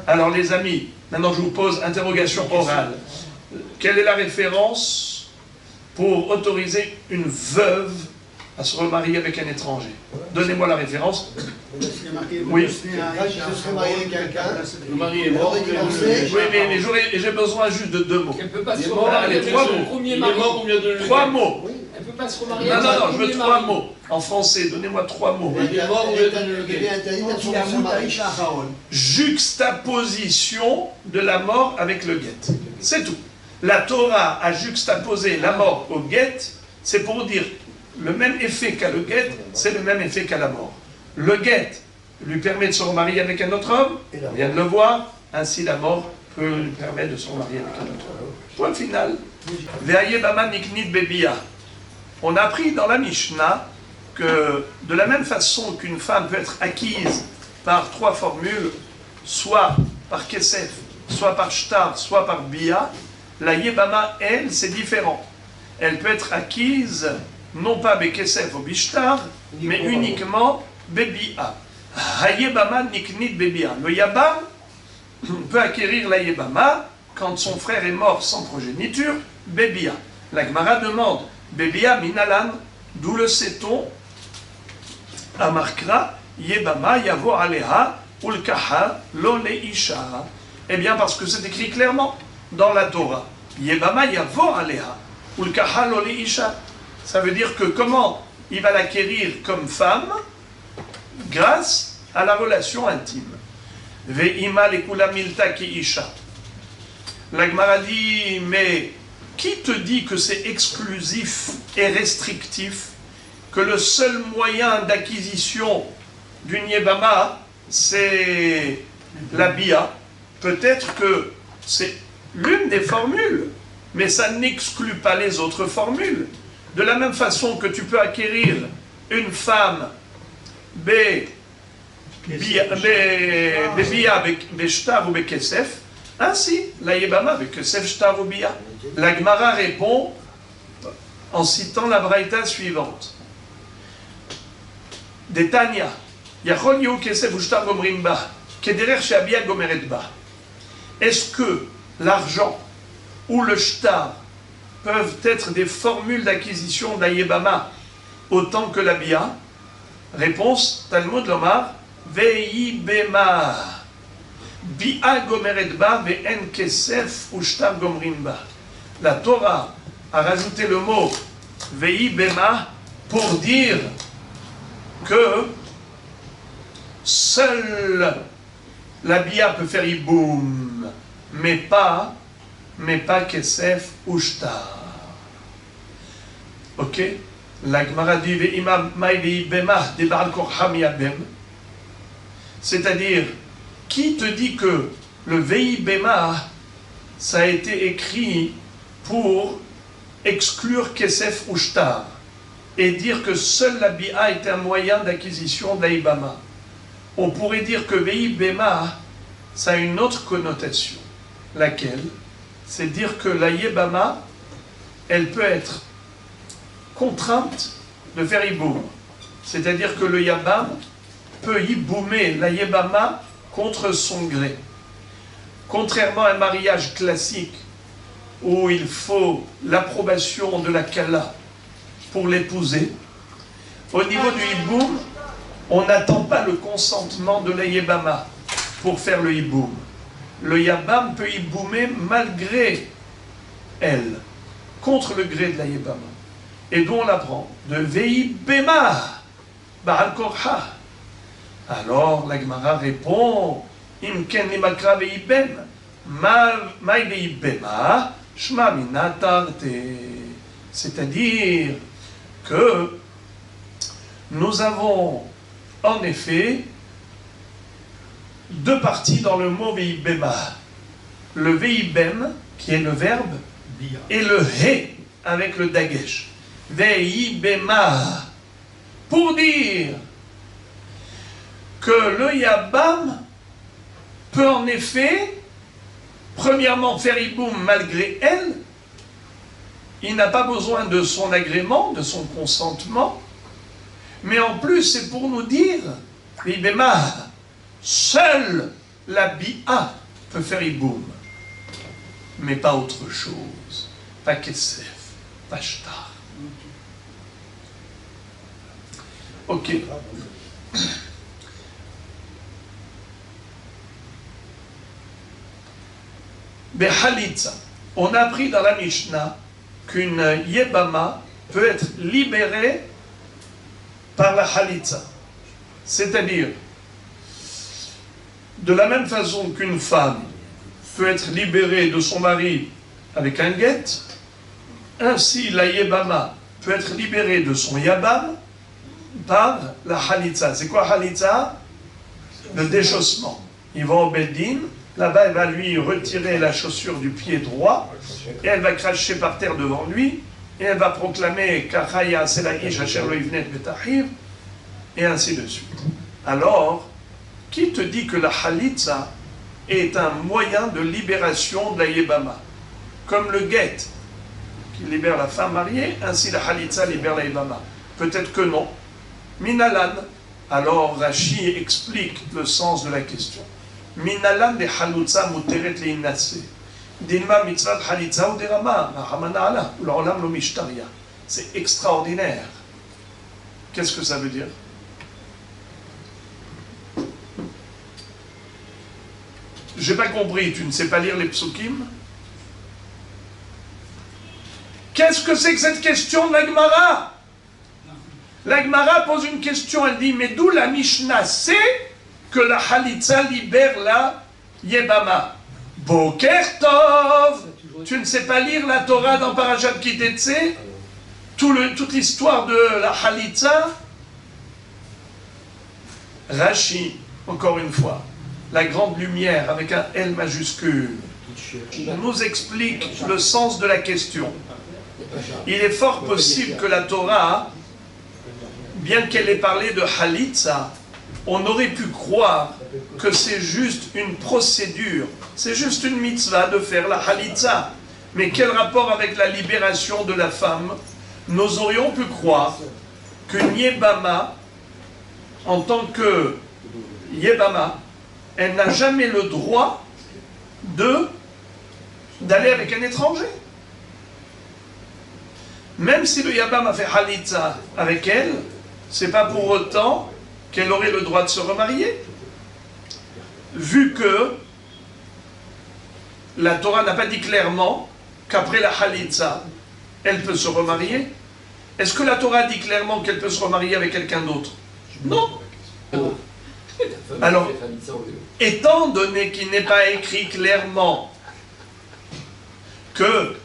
Alors les amis, maintenant je vous pose interrogation orale. Quelle est la référence pour autoriser une veuve à se remarier avec un étranger? Donnez-moi la référence. Oui. Quand je serais marié avec quelqu'un, Le mari est mort. Oui, mais j'ai besoin juste de 2 mots. Elle peut pas Il se est mort, remarier allez, avec 3 son mots. premier Il est mari. mort combien de 3 mots. Elle peut pas se remarier Non, avec non, son non, je veux premier 3 mari. mots. En français, donnez-moi 3 mots. Il est mort ou il est dans le elle est interdite à Quand il a son mis mari. Aïcha Raoul. Juxtaposition de la mort avec le guet. C'est tout. La Torah a juxtaposé la mort au guet, c'est pour dire le même effet qu'à le guet, c'est le même effet qu'à la mort. Le guet lui permet de se remarier avec un autre homme, on vient de le voir, ainsi la mort peut lui permettre de se remarier avec un autre homme. Point final. Ve'ayebama niknit bebia. On a appris dans la Mishnah que de la même façon qu'une femme peut être acquise par 3 formules, soit par kesef, soit par shtar, soit par bia, la yebama, elle, c'est différent. Elle peut être acquise non pas bekesef ou bishtar, mais uniquement bebia. Hayebama niknit bebia. Le yabam peut acquérir la yebama quand son frère est mort sans progéniture, bebia. La Gemara demande bebia minalan, d'où le sait-on? Amarkra yebama yavo aleha ulkaha lo leisha. Eh bien parce que c'est écrit clairement dans la Torah. Yebama yavo aleha ulkaha lo leisha. Ça veut dire que comment il va l'acquérir comme femme? Grâce à la relation intime. Ve'ima lekula milta ki isha. La Gemara dit, mais qui te dit que c'est exclusif et restrictif, que le seul moyen d'acquisition d'une yebama, c'est la bia? Peut-être que c'est l'une des formules, mais ça n'exclut pas les autres formules. De la même façon que tu peux acquérir une femme bebia beshtar ou bekesef, ainsi la yebama bekesef shtar ou bia. La Gemara répond en citant la braïta suivante. Detania, yachol yu kesef ou shtar gomrim ba, kederer sheabia gomeret ba. Est-ce que l'argent ou le shtar peuvent être des formules d'acquisition de la yebama autant que la bia? Réponse, Talmud Lomar, Vei bema, bia gomeret ba, ve'en kesef ou shtar gomrim ba. La Torah a rajouté le mot Vei bema pour dire que seule la bia peut faire iboum, mais pas kesef ou shtar. Ok? La Gemara dit Ve'imam maïli bema de baal korham yabem. C'est-à-dire, qui te dit que le Vei bema, ça a été écrit pour exclure kesef ou shtar et dire que seule la bia est un moyen d'acquisition de la yebama? On pourrait dire que Vei bema, ça a une autre connotation. Laquelle? C'est dire que la yebama, elle peut être contrainte de faire iboum. C'est-à-dire que le yabam peut iboumer la yebama contre son gré. Contrairement à un mariage classique où il faut l'approbation de la Kala pour l'épouser, au niveau du Hiboum, on n'attend pas le consentement de la Yébama pour faire le Hiboum. Le Yabam peut Hiboumer malgré elle, contre le gré de la Yébama. Et d'où on l'apprend? De Vei Bema, Baal Korha. Alors la Gemara répond, Imken limakra Vei Ben, Mai Vei Bema, Shma Minatarte. C'est-à-dire que nous avons en effet deux parties dans le mot Veibema. Le Veibem, qui est le verbe, et le He, avec le Dagesh. Veibema. Pour dire que le Yabam peut en effet, premièrement, faire Hiboum malgré elle. Il n'a pas besoin de son agrément, de son consentement. Mais en plus, c'est pour nous dire, Veibema, seule la Bi'a peut faire Hiboum, mais pas autre chose. Pas Kesef, pas Shtar. Ok. Behalitza. On a appris dans la Mishnah qu'une Yébama peut être libérée par la Halitza. C'est-à-dire, de la même façon qu'une femme peut être libérée de son mari avec un guet, ainsi la Yébama peut être libérée de son Yabam par la Halitza. C'est quoi Halitza? Le déchaussement. Il va au Beddin, là-bas elle va lui retirer la chaussure du pied droit, et elle va cracher par terre devant lui, et elle va proclamer Kachaya Selaïch Asher Lo Yivnet Betahiv, et ainsi de suite. Alors, qui te dit que la Halitza est un moyen de libération de la Yébama? Comme le guet qui libère la femme mariée, ainsi la Halitza libère la Yébama. Peut-être que non. Minalan. Alors Rashi explique le sens de la question. Minalan de Halutza muteret leinase. Dinma mitzvat Halitza ou derama. Mahamana ala. Ou l'olam lo mishtaria. C'est extraordinaire. Qu'est-ce que ça veut dire? J'ai pas compris, tu ne sais pas lire les psukim? Qu'est-ce que c'est que cette question de la Gemara? La Gemara pose une question, elle dit, mais d'où la Mishnah sait que la Halitza libère la Yébama? Boker Tov! Tu ne sais pas lire la Torah dans Parashat Kitetse? Toute l'histoire de la Halitza? Rashi, encore une fois, la grande lumière avec un L majuscule, nous explique le sens de la question. Il est fort possible que la Torah, bien qu'elle ait parlé de Halitza, on aurait pu croire que c'est juste une procédure, c'est juste une mitzvah de faire la Halitza. Mais quel rapport avec la libération de la femme? Nous aurions pu croire qu'une Yébama, en tant que Yébama, elle n'a jamais le droit d'aller avec un étranger. Même si le Yabam a fait Halitza avec elle, c'est pas pour autant qu'elle aurait le droit de se remarier. Vu que la Torah n'a pas dit clairement qu'après la Halitza, elle peut se remarier. Est-ce que la Torah dit clairement qu'elle peut se remarier avec quelqu'un d'autre? Non. Alors, étant donné qu'il n'est pas écrit clairement que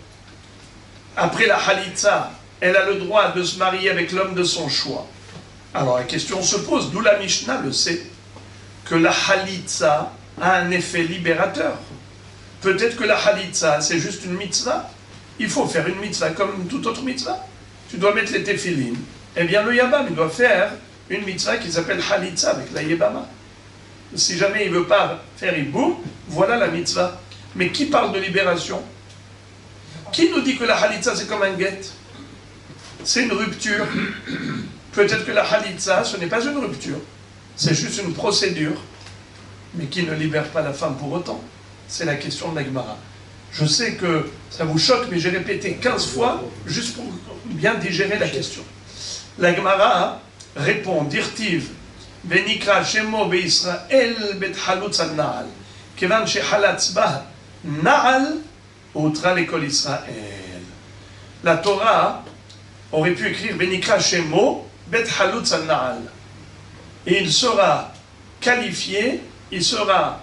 après la Halitza, elle a le droit de se marier avec l'homme de son choix, alors la question se pose, d'où la Mishnah le sait, que la Halitza a un effet libérateur. Peut-être que la Halitza, c'est juste une mitzvah. Il faut faire une mitzvah comme toute autre mitzvah. Tu dois mettre les téphilines. Eh bien, le Yabam, il doit faire une mitzvah qui s'appelle Halitza avec la Yébama. Si jamais il ne veut pas faire Hiboum, voilà la mitzvah. Mais qui parle de libération? Qui nous dit que la Halitza c'est comme un guet? C'est une rupture. Peut-être que la Halitza ce n'est pas une rupture, c'est juste une procédure, mais qui ne libère pas la femme pour autant. C'est la question de la Gemara. Je sais que ça vous choque, mais j'ai répété 15 fois juste pour bien digérer la question. La Gemara répond, dirtiv, Venikra Shemo be'Israël bet halutz al Na'al, kevan shehalatz bah Na'al, outra l'école Israël. La Torah aurait pu écrire Venikra Shemo bet halutz al Na'al. Et il sera qualifié, il sera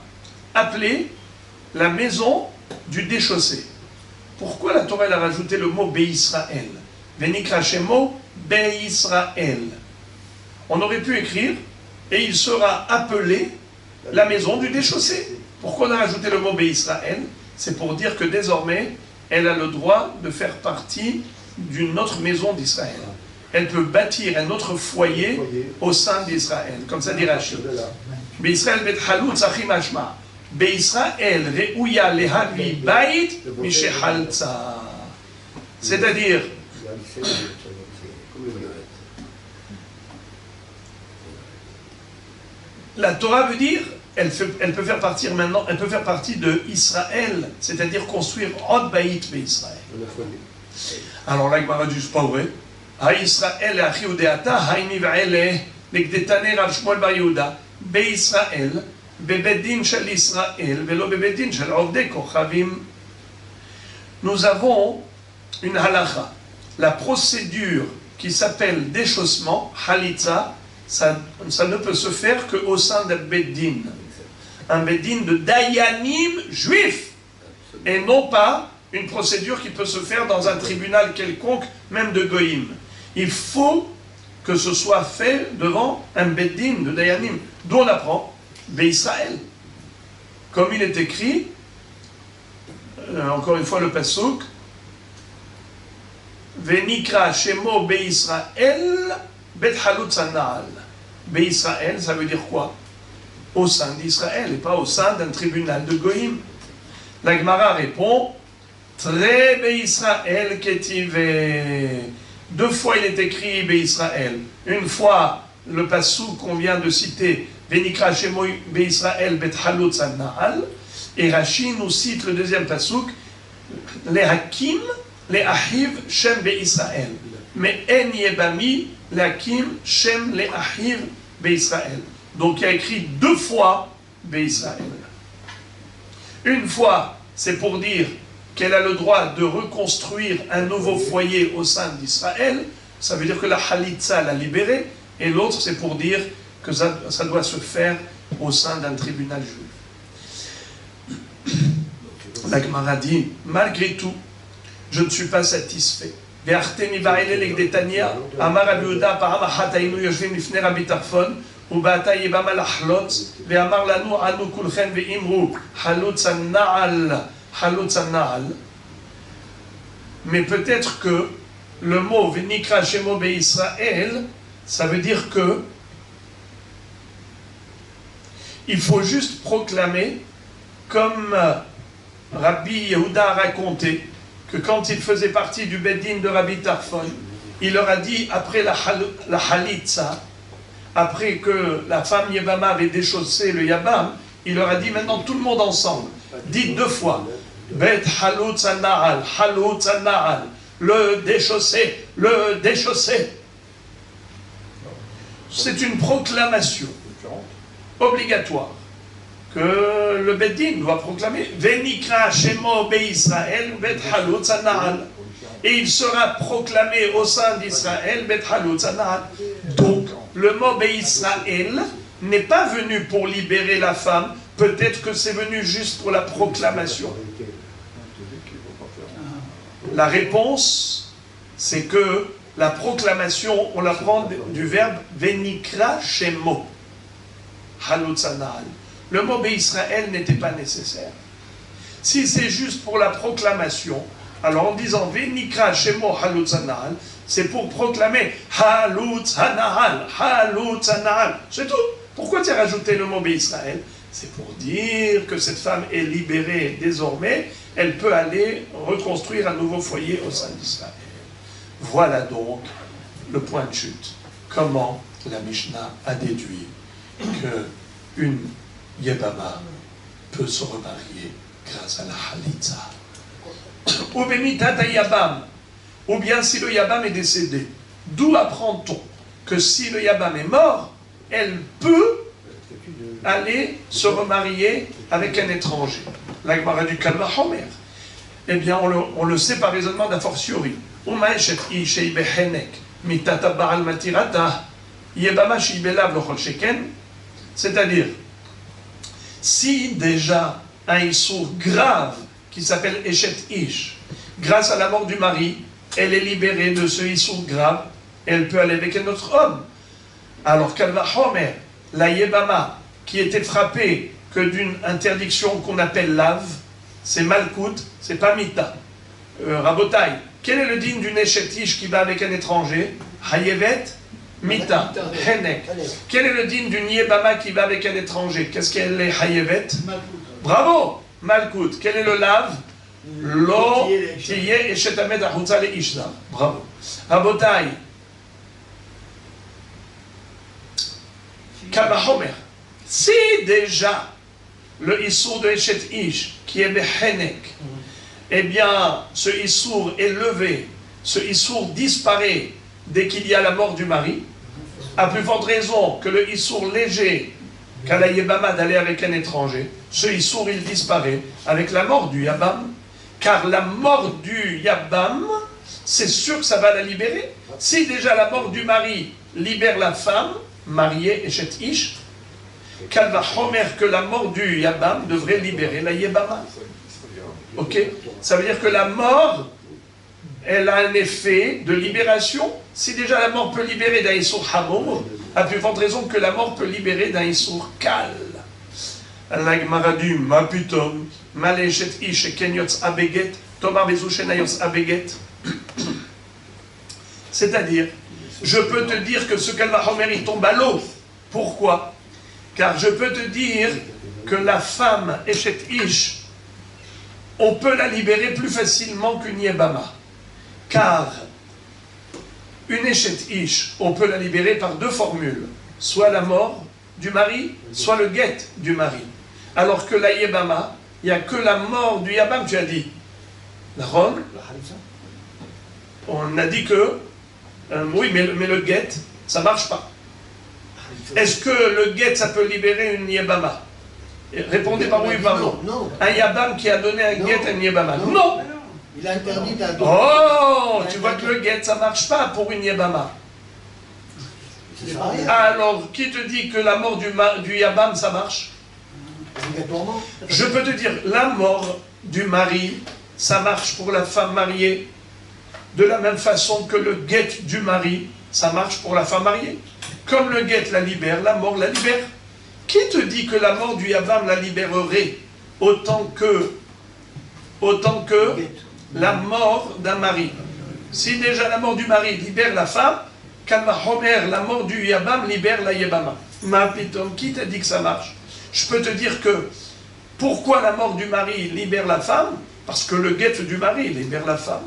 appelé la maison du déchaussé. Pourquoi la Torah elle a rajouté le mot Be'Israël? Venikra Shemo Be'Israël. On aurait pu écrire et il sera appelé la maison du déchaussé. Pourquoi on a rajouté le mot Be'Israël? C'est pour dire que désormais elle a le droit de faire partie d'une autre maison d'Israël. Elle peut bâtir un autre foyer au sein d'Israël. Comme ça dit Rashi. Be'Israël bet halutz achim ashma. Be'Israël re'uya lehavi bait mishehaltza. C'est-à-dire, la Torah veut dire, elle peut faire partir maintenant, elle peut faire partie de Israël, c'est-à-dire construire Od Bait Be'Israël. Alors là, Gemara dit, c'est pas vrai. Ha-Israël achi udeata, ha-iniv'ele, l'egdetane Rav Shmuel bar Yehuda, Be'Israël, bebedin shel Israël, velo bebedin shel Ovdei Kochavim. Nous avons une halacha, la procédure qui s'appelle déchaussement, halitza, ça ne peut se faire qu'au sein d'un beddin. Un beddin de dayanim juifs, et non pas une procédure qui peut se faire dans un tribunal quelconque, même de goïm. Il faut que ce soit fait devant un beddin de dayanim. D'où on apprend Be'Israël. Comme il est écrit, encore une fois le pasuk, Venikra Shemo Be'Israël bet halutz al-Na'al. Be'Israël, ça veut dire quoi? Au sein d'Israël et pas au sein d'un tribunal de goïm. La Gemara répond, Très Be'Israël ketive. Deux fois il est écrit Be'Israël. Une fois le pasuk qu'on vient de citer, Venikra Shemo Be'Israël bet halutz al-Na'al. Et Rashi nous cite le deuxième pasuk, les Hakim, les Ahiv, Shem Be'Israël. Mais En Yebami, les Hakim, Shem, les Ahiv, Be'Israël. Donc il y a écrit deux fois Be'Israël. Une fois, c'est pour dire qu'elle a le droit de reconstruire un nouveau foyer au sein d'Israël. Ça veut dire que la Halitza l'a libérée. Et l'autre, c'est pour dire que ça doit se faire au sein d'un tribunal juif. La Gemara dit, malgré tout, je ne suis pas satisfait. Ve'achteni va'ele legdetania, amar Rabbi Yehuda parama hatayinu yoshvim lifnei Rabbi Tarfon, ובעתה יבמה לחלוץ, ואמר לנו ענו כולכם ואמרו חלוץ הנעל, חלוץ הנעל. Mais peut-être que le mot Venikra Shemo Be'Israël, ça veut dire que il faut juste proclamer, comme Rabbi Yehuda a raconté, que quand il faisait partie du Beddin de Rabbi Tarfon, il leur a dit, après la Halitza, après que la femme Yebama avait déchaussé le Yabam, il leur a dit maintenant tout le monde ensemble, dites deux fois, Bet Halutz Na'al, Halutz Na'al, le déchaussé, le déchaussé. C'est une proclamation obligatoire que le Beddin doit proclamer, Venikra Shemo Be'Israël, Bet Halutz Na'al. Et il sera proclamé au sein d'Israël, Bet Halutz Na'al. Donc, le mot Be'Israël n'est pas venu pour libérer la femme, peut-être que c'est venu juste pour la proclamation. La réponse, c'est que la proclamation, on la prend du verbe Venikra Shemo, Halutz Na'al. Le mot Be'Israël n'était pas nécessaire. Si c'est juste pour la proclamation, alors en disant Venikra Shemo Halutz Na'al, c'est pour proclamer Halutz Na'al, Halutz Na'al. C'est tout. Pourquoi tu as rajouté le mot Be'Israël? C'est pour dire que cette femme est libérée désormais, elle peut aller reconstruire un nouveau foyer au sein d'Israël. Voilà donc le point de chute. Comment la Mishnah a déduit qu'une Yebama peut se remarier grâce à la halitza. Ou bemitat yabam, ou bien si le yabam est décédé. D'où apprend-on que si le yabam est mort, elle peut aller se remarier avec un étranger. La Gemara du Kalva Homer. Eh bien, on le sait par raisonnement d'a fortiori. C'est-à-dire, si déjà un issour grave qui s'appelle Eshet Ish, grâce à la mort du mari, elle est libérée de ce issour grave, elle peut aller avec un autre homme. Alors, Kalva Homer, la Yebama, qui était frappée que d'une interdiction qu'on appelle lave, c'est Malkout, c'est pas Mita. Rabotai, quel est le digne d'une Eshetish qui va avec un étranger? Hayevet, Mita, Henek. Quel est le digne d'une Yebama qui va avec un étranger? Qu'est-ce qu'elle est Hayevet? Bravo, Malkout. Quel est le lave? Lo, Tiye, Eshetamed, Ahutza, le Ishna. Bravo. Rabotai, Kamahomer. Si déjà le Issour de Eshet Ish, qui est Behenek, eh bien, ce Issour est levé, ce Issour disparaît dès qu'il y a la mort du mari, à plus forte raison que le Issour léger, qu'à la Yebama d'aller avec un étranger, ce Issour il disparaît avec la mort du Yabam, car la mort du Yabam, c'est sûr que ça va la libérer. Si déjà la mort du mari libère la femme, mariée Eshet Ish, qu'elle va homer que la mort du Yabam devrait libérer la Yebama. Ok? Ça veut dire que la mort, elle a un effet de libération. Si déjà la mort peut libérer d'un Issour Hamour, à plus forte raison que la mort peut libérer d'un Issour Kal. La Gemara dit, ma putom, malechet ish kenyotz abeget, tomar bezushenayos abeget. C'est-à-dire, je peux te dire que ce qu'Allah Homer, il tombe à l'eau. Pourquoi? Car je peux te dire que la femme Eshet Ish, on peut la libérer plus facilement qu'une Yebama. Car une Eshet Ish, on peut la libérer par deux formules. Soit la mort du mari, soit le guet du mari. Alors que la Yebama, il n'y a que la mort du Yabam, tu as dit. Ron, on a dit que, oui, mais le guet, ça ne marche pas. Est-ce que le guet, ça peut libérer une Yebama? Répondez par oui ou par non. Non. Un Yabam qui a donné un guet à une Yebama. Non. Il a interdit à d'autres. Oh, tu vois que le guet, ça ne marche pas pour une Yebama. Alors, qui te dit que la mort du Yabam, ça marche? Obligatoirement. Je peux te dire, la mort du mari, ça marche pour la femme mariée, de la même façon que le guet du mari, ça marche pour la femme mariée. Comme le guet la libère, la mort la libère. Qui te dit que la mort du Yabam la libérerait autant que la mort d'un mari? Si déjà la mort du mari libère la femme, Kalma Homer, la mort du Yabam libère la Yebama. Ma pitom, qui t'a dit que ça marche? Je peux te dire que pourquoi la mort du mari libère la femme? Parce que le guet du mari libère la femme.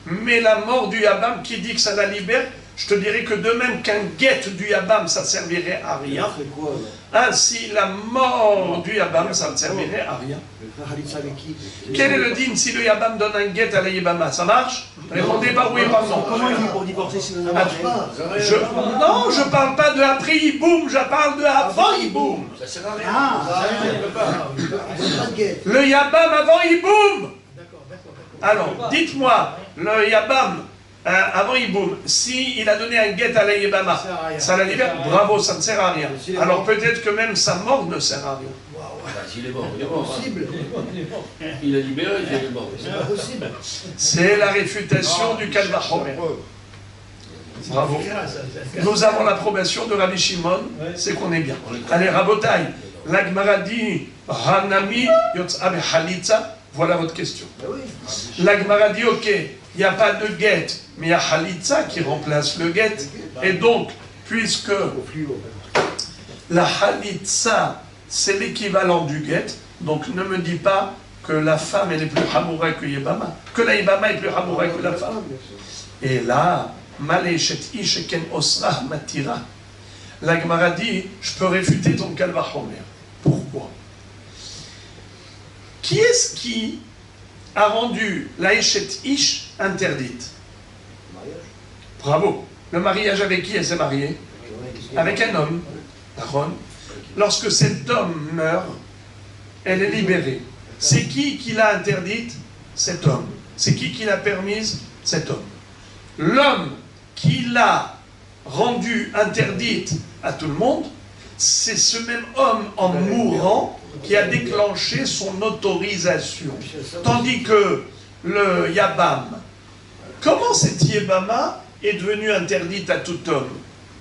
Mais la mort du Yabam, qui dit que ça la libère? Je te dirais que de même qu'un guet du Yabam, ça ne servirait à rien. Ainsi, la mort du Yabam, ça ne servirait à rien. Quel est le digne si le Yabam donne un guet à la Yebama? Ça marche? Répondez par oui ou par non. Comment il fait pour divorcer si ça ne marche pas? Non, je ne parle pas de après Yiboum, je parle de avant Yiboum. Ça sert à rien. Ah, Le Yabam avant Yiboum. Alors, dites-moi, le Yabam avant Yiboum, s'il a donné un guet à la Yebama, ça la libère? Bravo, ça ne sert à rien. Alors peut-être que même sa mort ne sert à rien. S'il est mort, il est mort. Possible. Il a libéré, il est mort. C'est pas possible. C'est la réfutation du Kalva Homer. Bravo. Nous avons l'approbation de Rabbi Shimon, c'est qu'on est bien. Allez, Rabotai, la Gemara dit, Hanami Yotza Halitza, voilà votre question. La Gemara dit, ok, il n'y a pas de guet, mais il y a Halitza qui remplace le guet. Et donc, puisque la Halitza, c'est l'équivalent du guet, donc ne me dis pas que la femme elle est plus hamoura que Yebama, que la Yebama est plus hamoura que la femme. Et là, Malechet Isheken Osra Matira. La Gemara dit, je peux réfuter ton Kalva Homer. Pourquoi? Qui est-ce qui a rendu la Eshet Ish interdite? Bravo. Le mariage avec qui elle s'est mariée? Avec un homme. Aaron. Lorsque cet homme meurt, elle est libérée. C'est qui l'a interdite? Cet homme. C'est qui l'a permise? Cet homme. L'homme qui l'a rendue interdite à tout le monde, c'est ce même homme en mourant qui a déclenché son autorisation. Tandis que le Yabam, comment cette Yébama est devenue interdite à tout homme?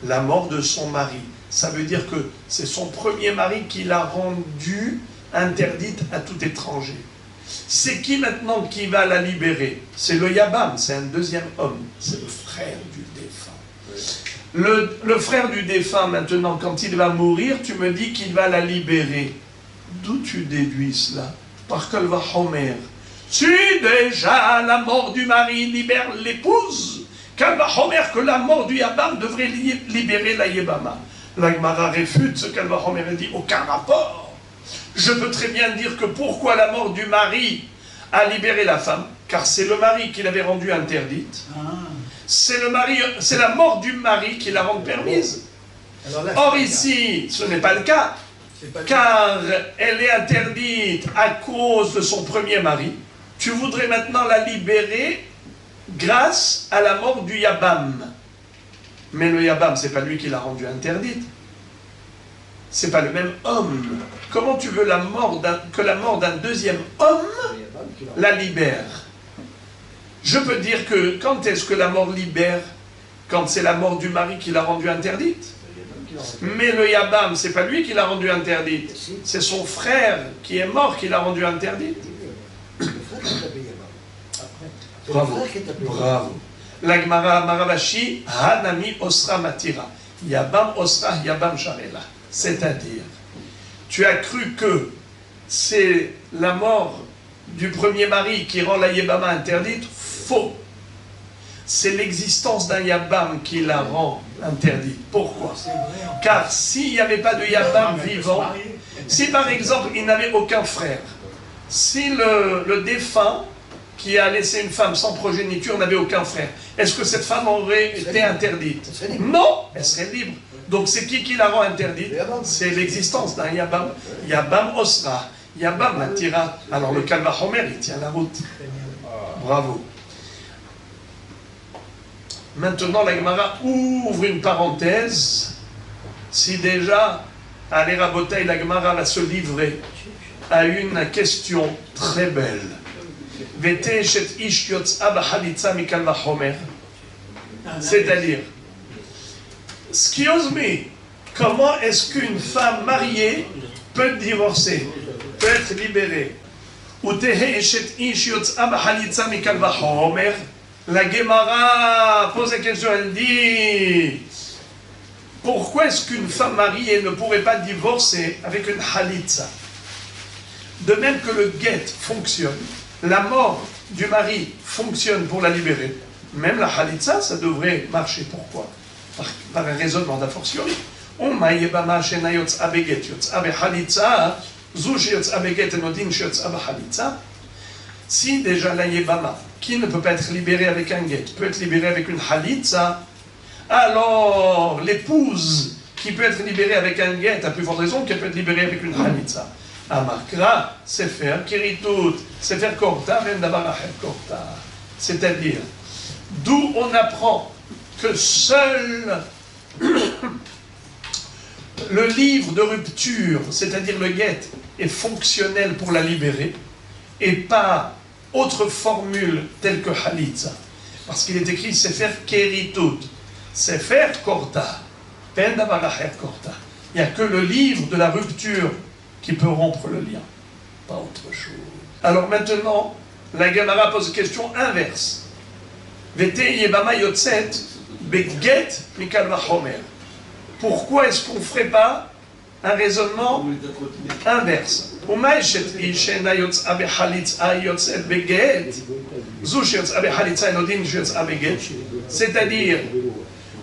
La mort de son mari. Ça veut dire que c'est son premier mari qui l'a rendue interdite à tout étranger. C'est qui maintenant qui va la libérer? C'est le Yabam, c'est un deuxième homme, c'est le frère du défunt. Le frère du défunt, maintenant, quand il va mourir, tu me dis qu'il va la libérer. D'où tu déduis cela? Par Kalva Homer. Si déjà la mort du mari libère l'épouse, Kalva Homer, que la mort du Yabam devrait libérer la Yébama. La Gemara réfute ce Kalva Homer et dit aucun rapport. Je peux très bien dire que pourquoi la mort du mari a libéré la femme, car c'est le mari qui l'avait rendue interdite. C'est la mort du mari qui la rend permise. Or ici, ce n'est pas le cas, car elle est interdite à cause de son premier mari. Tu voudrais maintenant la libérer grâce à la mort du Yabam. Mais le Yabam, c'est pas lui qui l'a rendue interdite. C'est pas le même homme. Comment tu veux que la mort d'un deuxième homme la libère? Je peux dire que quand est-ce que la mort libère? Quand c'est la mort du mari qui l'a rendue interdite. Mais le Yabam, c'est pas lui qui l'a rendue interdite. C'est son frère qui est mort qui l'a rendue interdite. Bravo. Bravo. La Gemara Maravashi, Hanami Osra Matira. Yabam Osra, Yabam Sharela. C'est-à-dire, tu as cru que c'est la mort du premier mari qui rend la Yébama interdite? Faux. C'est l'existence d'un Yabam qui la rend interdite. Pourquoi? Car s'il n'y avait pas de Yabam vivant, si par exemple il n'avait aucun frère, si le défunt qui a laissé une femme sans progéniture n'avait aucun frère, est-ce que cette femme aurait été interdite? Non, elle serait libre. Donc c'est qui la rend interdite? C'est l'existence d'un Yabam. Yabam Osra, Yabam Matira. Alors le Kalva Homer, il tient la route. Bravo. Maintenant la Gemara ouvre une parenthèse. Si déjà, à l'Erabotaï, la Gemara va se livrer à une question très belle. C'est-à-dire, excuse me, comment est-ce qu'une femme mariée peut divorcer, peut être libérée? La Gemara pose la question, elle dit, pourquoi est-ce qu'une femme mariée ne pourrait pas divorcer avec une halitza? De même que le guet fonctionne, la mort du mari fonctionne pour la libérer, même la halitza, ça devrait marcher. Pourquoi? Par un raisonnement d'a fortiori. Si déjà la Yébama, qui ne peut pas être libérée avec un guet, peut être libérée avec une halitza, alors l'épouse qui peut être libérée avec un guet a plus forte raison qu'elle peut être libérée avec une halitza. Amakra, c'est faire kiritut, c'est faire korta, même d'avoir acher korta. C'est-à-dire, d'où on apprend que seul le livre de rupture, c'est-à-dire le guet, est fonctionnel pour la libérer, et pas autre formule telle que halitza. Parce qu'il est écrit sefer keritut, sefer korta, pen d'avar acher korta. Il n'y a que le livre de la rupture qui peut rompre le lien, pas autre chose. Alors maintenant, la Gemara pose une question inverse. Vete yebama yotzet beget mikal vachomer. Pourquoi est-ce qu'on ne ferait pas un raisonnement inverse? C'est-à-dire,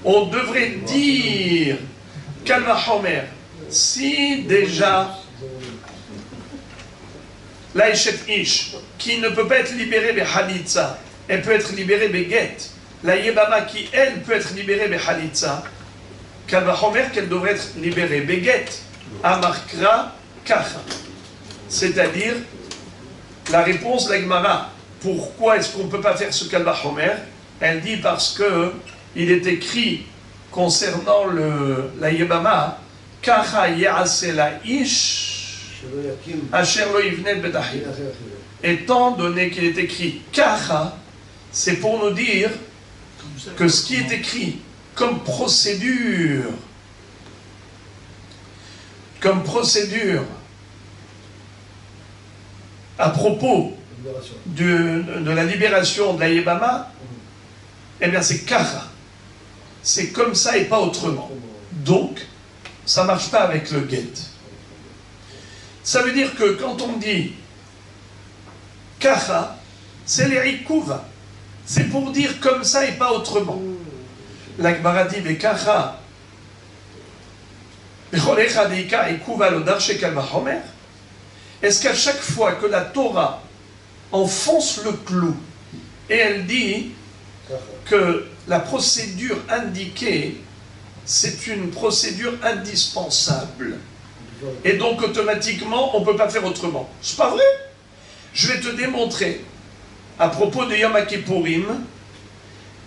on devrait dire Kal vachomer, si déjà la Eshet Ish, qui ne peut pas être libérée Behalitza, elle peut être libérée Beget. La Yebama, qui elle peut être libérée Behalitza, Kalvachomer, qu'elle devrait être libérée Beget, Amarkra Kacha. C'est-à-dire, la réponse de la Gemara, pourquoi est-ce qu'on ne peut pas faire ce Kalvachomer? Elle dit parce que il est écrit concernant la Yebama, Kacha Ya'ase la Ish, Asher lo yivnet betachil. Étant donné qu'il est écrit Kacha, c'est pour nous dire que ce qui est écrit comme procédure à propos de la libération de la Yebama, eh bien c'est Kacha. C'est comme ça et pas autrement. Donc, ça ne marche pas avec le get. Ça veut dire que quand on dit Kacha, c'est les Ikuva. C'est pour dire comme ça et pas autrement. La Gemara dit Kacha. Est-ce qu'à chaque fois que la Torah enfonce le clou et elle dit que la procédure indiquée, c'est une procédure indispensable, et donc automatiquement on ne peut pas faire autrement? C'est pas vrai. Je vais te démontrer à propos de Yom Kippourim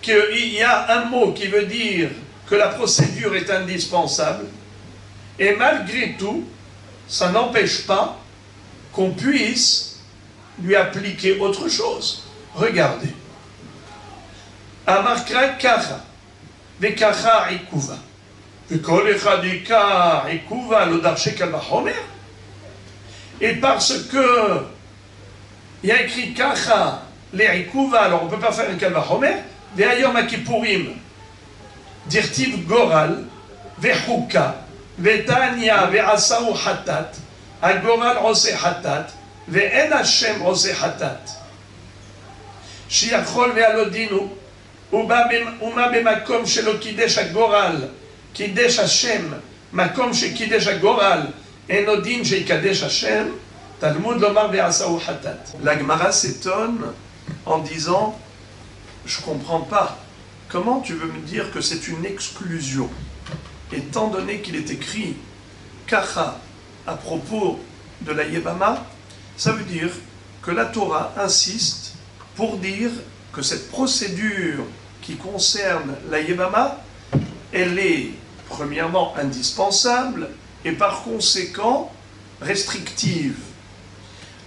qu'il y a un mot qui veut dire que la procédure est indispensable, et malgré tout ça n'empêche pas qu'on puisse lui appliquer autre chose. Regardez. Amarkra kacha, vekacha ikuva, vekol echad ikar ikuva lo darshe kal vachomer. Et parce que il y a écrit kacha le ikuva, alors on ne peut pas faire un kal vachomer. Ve'ayom hakipurim dirtiv goral vechuka ve'tanya ve'asau hatat. הגורל עושה חטאת, ואין השם עושה חטאת. שיכול והלא דין הוא, ומה במקום שלא קידש הגורל, קידש השם, מקום שקידש הגורל, אינו דין שיקדש השם, תלמוד לומר ועשהו חטאת. La Gemara s'étonne en disant, je ne comprends pas, comment tu veux me dire que c'est une exclusion, étant donné qu'il est écrit Kacha à propos de la Yebama? Ça veut dire que la Torah insiste pour dire que cette procédure qui concerne la Yebama, elle est premièrement indispensable et par conséquent restrictive.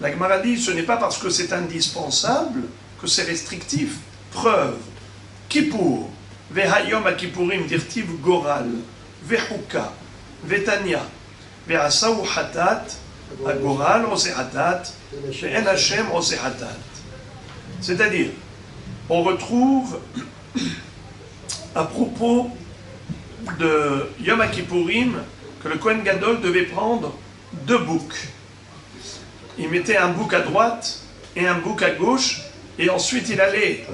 La Gemara dit ce n'est pas parce que c'est indispensable que c'est restrictif. Preuve. Kippour, Vehayom HaKippurim dirtiv Goral, Vechuka, Vetanya, ועשהו חטאת, הגורל עושה חטאת, ואין השם עושה חטאת. C'est-à-dire, on retrouve à propos de Yom HaKippurim que le Kohen Gadol devait prendre 2 boucs. Il mettait un bouc à droite et un bouc à gauche, et ensuite il allait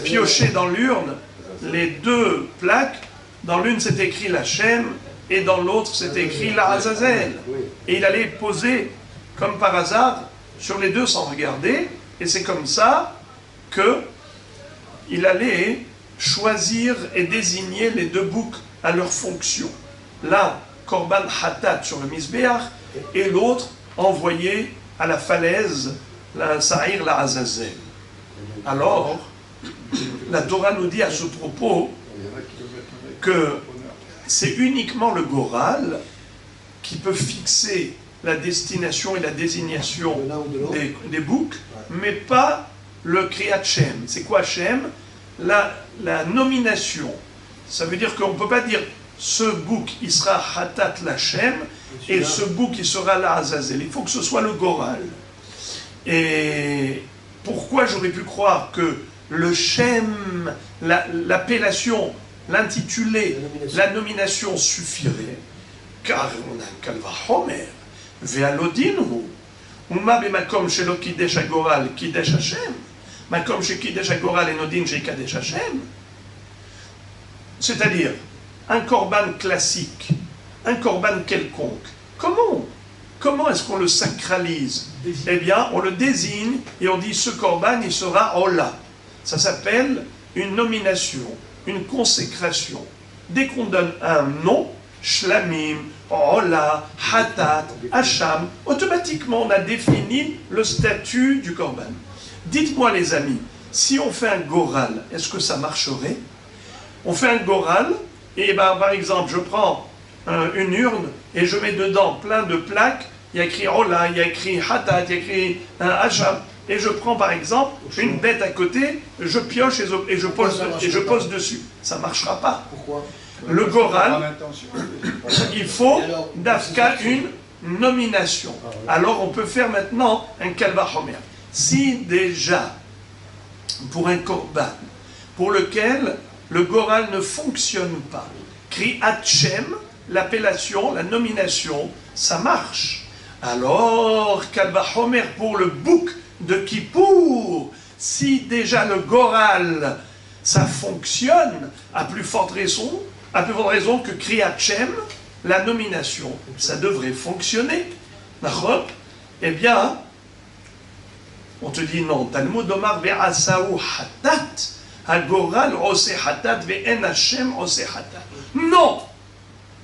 piocher dans l'urne les 2 plaques. Dans l'une c'est écrit la Shem, et dans l'autre c'est écrit la Azazel. Et il allait poser comme par hasard sur les 2 sans regarder, et c'est comme ça qu'il allait choisir et désigner les 2 boucs à leur fonction. L'un, Korban Hatat sur le Misbéach, et l'autre envoyé à la falaise, la Sa'ir, la Azazel. Alors, la Torah nous dit à ce propos que c'est uniquement le Goral qui peut fixer la destination et la désignation des boucs, mais pas le Kriyat Shem. C'est quoi Shem? La nomination. Ça veut dire qu'on ne peut pas dire ce bouc il sera Hatat la Shem et ce bouc il sera la Azazel. Il faut que ce soit le Goral. Et pourquoi j'aurais pu croire que le Shem, l'appellation, l'intitulé, la nomination suffirait? Car on a un Kalvachomer, Ve'alodinu, Uma b'makom shelo kidesh hagoral kidesh Hashem, makom she kidesh hagoral enodin she kadesh Hashem. C'est-à-dire, un korban classique, un korban quelconque, comment comment est-ce qu'on le sacralise? Eh bien, on le désigne et on dit ce korban, il sera Ola. Ça s'appelle une nomination, une consécration. Dès qu'on donne un nom, Shlamim, Ola, Hatat, Hacham, automatiquement on a défini le statut du korban. Dites-moi les amis, si on fait un goral, est-ce que ça marcherait? On fait un goral, et ben, par exemple, je prends une urne et je mets dedans plein de plaques, il y a écrit Ola, il y a écrit Hatat, il y a écrit Hacham, et je prends par exemple une bête à côté, je pioche et je pose dessus. Ça ne marchera pas. Pourquoi? Le goral, il faut d'Afka une nomination. Alors on peut faire maintenant un Kalva Homer. Si déjà, pour un korban, pour lequel le goral ne fonctionne pas, Kriat Shem, l'appellation, la nomination, ça marche. Alors, Kalva Homer pour le bouc de Kippour, si déjà le goral, ça fonctionne, à plus forte raison que Kriyat Shem, la nomination, ça devrait fonctionner. D'accord? Eh bien, on te dit non, Talmud Omar ve'asahu hatat, ha-goral ose hatat ve'en Hashem ose hatat. Non!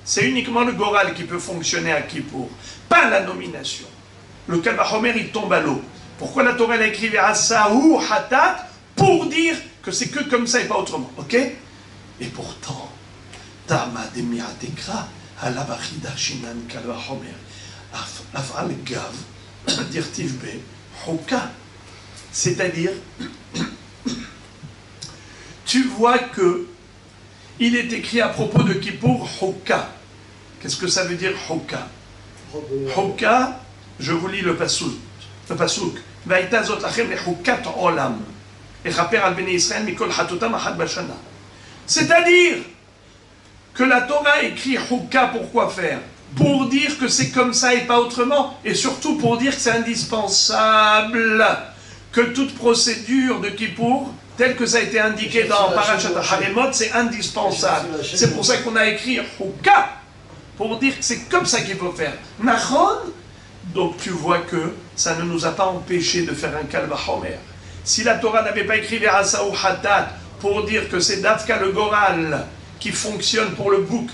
C'est uniquement le goral qui peut fonctionner à Kippour, pas la nomination. Le Kalva Homer, il tombe à l'eau. Pourquoi la Torah a écrit ve'asahu hatat? Pour dire que c'est que comme ça et pas autrement. Ok? Et pourtant, Tama de miatekra halabachida shinan Kalva Homer afal gav dirtiv be hoka. C'est-à-dire, tu vois que il est écrit à propos de Kippour Hoka. Qu'est-ce que ça veut dire Hoka? Hoka, je vous lis le pasuk. Le pasuk. Vaïta zot lachem le Hokat olam. Et raper al bnei Israël mikol hatotam ahad bashana. C'est-à-dire que la Torah écrit Hoka pour quoi faire? Pour dire que c'est comme ça et pas autrement. Et surtout pour dire que c'est indispensable. Que toute procédure de Kippour, telle que ça a été indiqué dans Parashat Haremot, c'est indispensable. C'est pour ça qu'on a écrit Hoka, pour dire que c'est comme ça qu'il faut faire. Nachon, donc tu vois que ça ne nous a pas empêché de faire un Kalva Homer. Si la Torah n'avait pas écrit Ve'asahu Hatat pour dire que c'est Dafka le Goral qui fonctionne pour le bouc,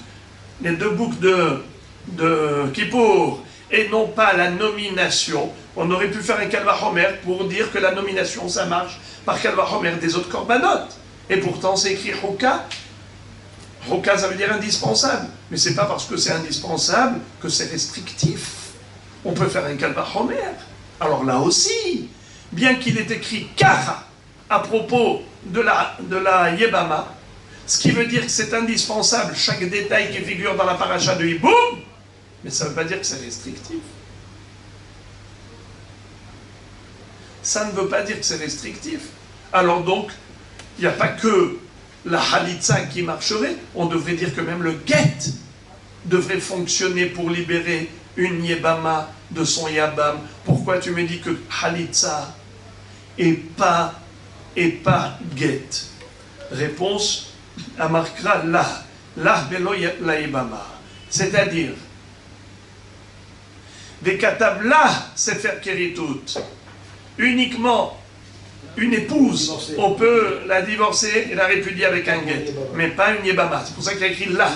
les deux boucs de Kippour, et non pas la nomination, on aurait pu faire un Kalva Homer pour dire que la nomination ça marche par Kalva Homer des autres korbanot. Et pourtant c'est écrit Hoka. Hoka ça veut dire indispensable, mais c'est pas parce que c'est indispensable que c'est restrictif. On peut faire un Kalva Homer. Alors là aussi, bien qu'il ait écrit Kara à propos de la Yebama, ce qui veut dire que c'est indispensable, chaque détail qui figure dans la paracha de Hiboum, mais ça ne veut pas dire que c'est restrictif. Ça ne veut pas dire que c'est restrictif. Alors donc, il n'y a pas que la Halitza qui marcherait, on devrait dire que même le Get devrait fonctionner pour libérer une Yebama de son Yabam. Pourquoi tu me dis que Halitza et pas Get? Réponse, Amarkra la belo la Yebama. C'est-à-dire, Vekatav la Sefer Keritut. Uniquement une épouse, on peut la divorcer et la répudier avec un get, mais pas une Yebama. C'est pour ça qu'il a écrit là,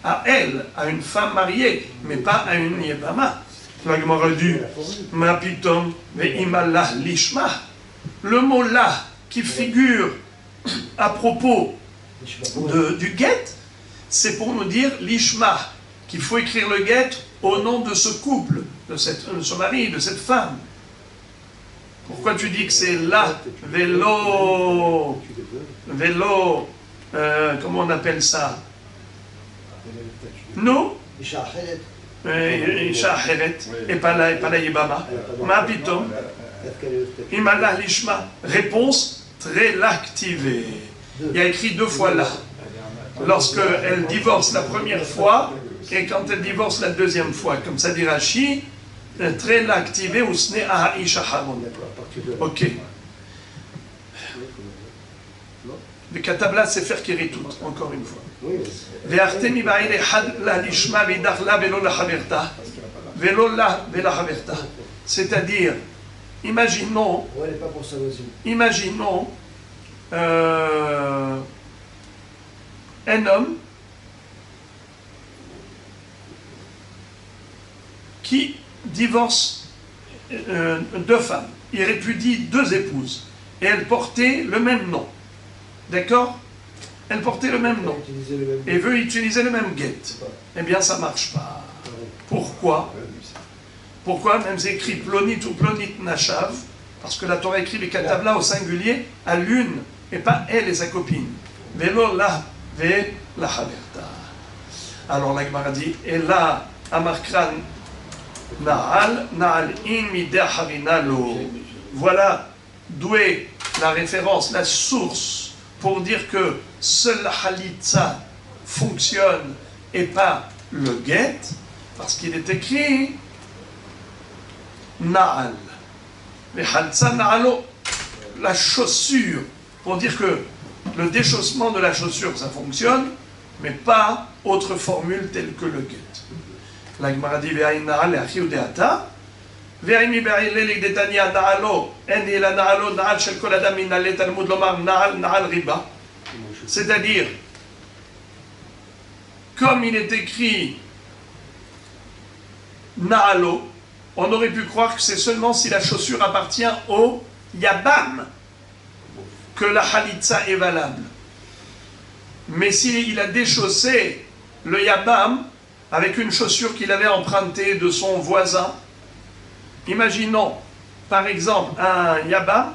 à elle, à une femme mariée, mais pas à une Yebama. La Gemara dit, ma pitom ve'imalah lishma. Le mot là qui figure à propos du get, c'est pour nous dire lishma, qu'il faut écrire le get au nom de ce couple, de ce mari, de cette femme. Pourquoi tu dis que c'est là, vélo, comment on appelle ça? Nous? Isha Acheret, et pas la Yebama. Ma pitom, Imalah Lishma. Réponse, très l'activé. Il y a écrit 2 fois là. Lorsqu'elle divorce la première fois, et quand elle divorce la deuxième fois, comme ça dit Rashi, très l'activé ou sne a Isha Haron. Ok. Le katabla c'est faire Keritut, encore une fois. velo la haverta. C'est-à-dire, imaginons, Ouais, elle n'est pas pour ça aussi. imaginons un homme qui divorce deux femmes. Il répudie deux épouses. Et elles portaient le même nom. D'accord? Elles portaient le même nom. Utiliser le même. Et veut utiliser le même guet. Eh bien, ça ne marche pas. Pourquoi? Pourquoi? Même c'est écrit plonit ou plonit nashav, parce que la Torah écrit les katabla au singulier à l'une, et pas elle et sa copine. Velo la ve la haverta. Alors la Gemara dit, et là, amarkran na'al, na'al in mideh harina lo. Voilà d'où est la référence, la source, pour dire que seul la halitza fonctionne et pas le guet, parce qu'il est écrit Na'al. Mais Halza Na'alo, la chaussure, pour dire que le déchaussement de la chaussure, ça fonctionne, mais pas autre formule telle que le guet. La Gemara dit Ve'ain Na'al et Achiou De'ata, Ve'ain mi be'ilel Detania Na'alo, en ila Na'alo Na'al shel kol adam min na'ale Talmud lomar Na'al Na'al riba. C'est-à-dire, comme il est écrit Na'alo, on aurait pu croire que c'est seulement si la chaussure appartient au Yabam que la Halitza est valable. Mais s'il a déchaussé le Yabam avec une chaussure qu'il avait empruntée de son voisin, imaginons par exemple un Yabam,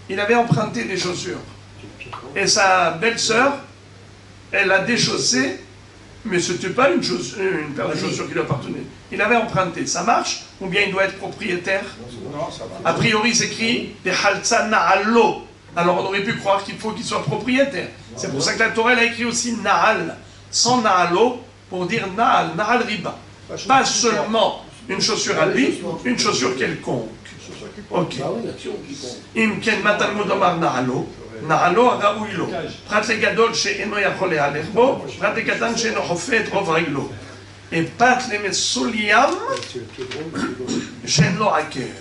il avait emprunté des chaussures et sa belle-sœur, elle a déchaussé, mais ce n'était pas une paire de chaussures qui lui appartenait. Il avait emprunté, ça marche? Ou bien il doit être propriétaire? Non, ça va. A priori, c'est écrit Behaltza Na'alo. Alors on aurait pu croire qu'il faut qu'il soit propriétaire. C'est pour ça que la Torah elle a écrit aussi Na'al, sans Na'alo, pour dire Na'al, Na'al riba. Pas seulement une chaussure à lui, une chaussure quelconque. Ok. Ah oui, l'action qui compte. Im ken matalmud omar Na'alo, Na'alo raoui lo. Prat le gadol she'eno yachol lehalech bo, prat le katan she'eno chofet rov reglo. Et pat le mesuliam she'en lo akev.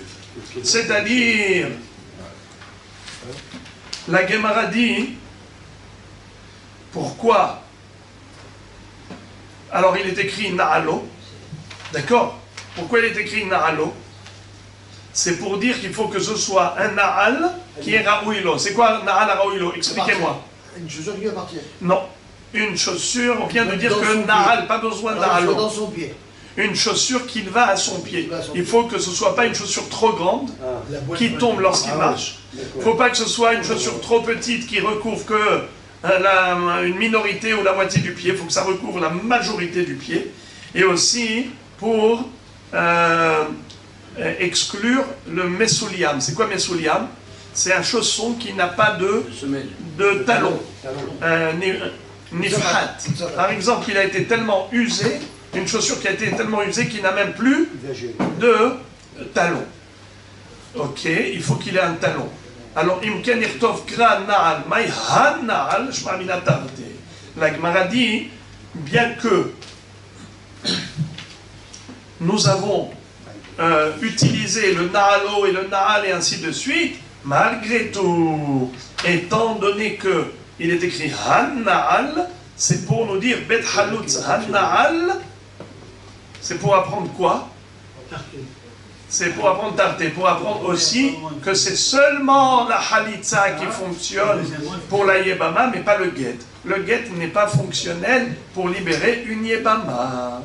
C'est-à-dire, la Gemara dit, pourquoi? Alors il est écrit Na'alo, d'accord? Pourquoi il est écrit Na'alo? C'est pour dire qu'il faut que ce soit un Na'al qui est Raouilo. C'est quoi Na'al à Raouilo? Expliquez-moi. Une chaussure qui lui appartient. Non. Une chaussure, on vient de dire Dans que son Na'al, pied. pas besoin de Alors, il faut Na'alo. dans son pied. Une chaussure qui va à son pied. Qui va à son Il pied. faut que ce ne soit pas une chaussure trop grande La boîte qui tombe lorsqu'il Ah, marche. Il ne faut pas que ce soit une chaussure trop petite qui recouvre que une minorité ou la moitié du pied. Il faut que ça recouvre la majorité du pied. Et aussi pour exclure le mesouliam. C'est quoi mesouliam? C'est un chausson qui n'a pas Semelle. de talon. Nifhat. Par exemple, il a été tellement usé, une chaussure qui a été tellement usée qu'il n'a même plus de talon. Ok, il faut qu'il ait un talon. Alors, imken irtov kra na'al, mai han na'al, shma min atarte. La Gemara dit, bien que nous avons utilisé le na'alo et le na'al et ainsi de suite, malgré tout, étant donné que il est écrit han na'al, c'est pour nous dire bet halutz han na'al, c'est pour apprendre quoi? C'est pour apprendre tarté, pour apprendre aussi que c'est seulement la halitza qui fonctionne pour la yebama, mais pas le guet. Le guet n'est pas fonctionnel pour libérer une yebama.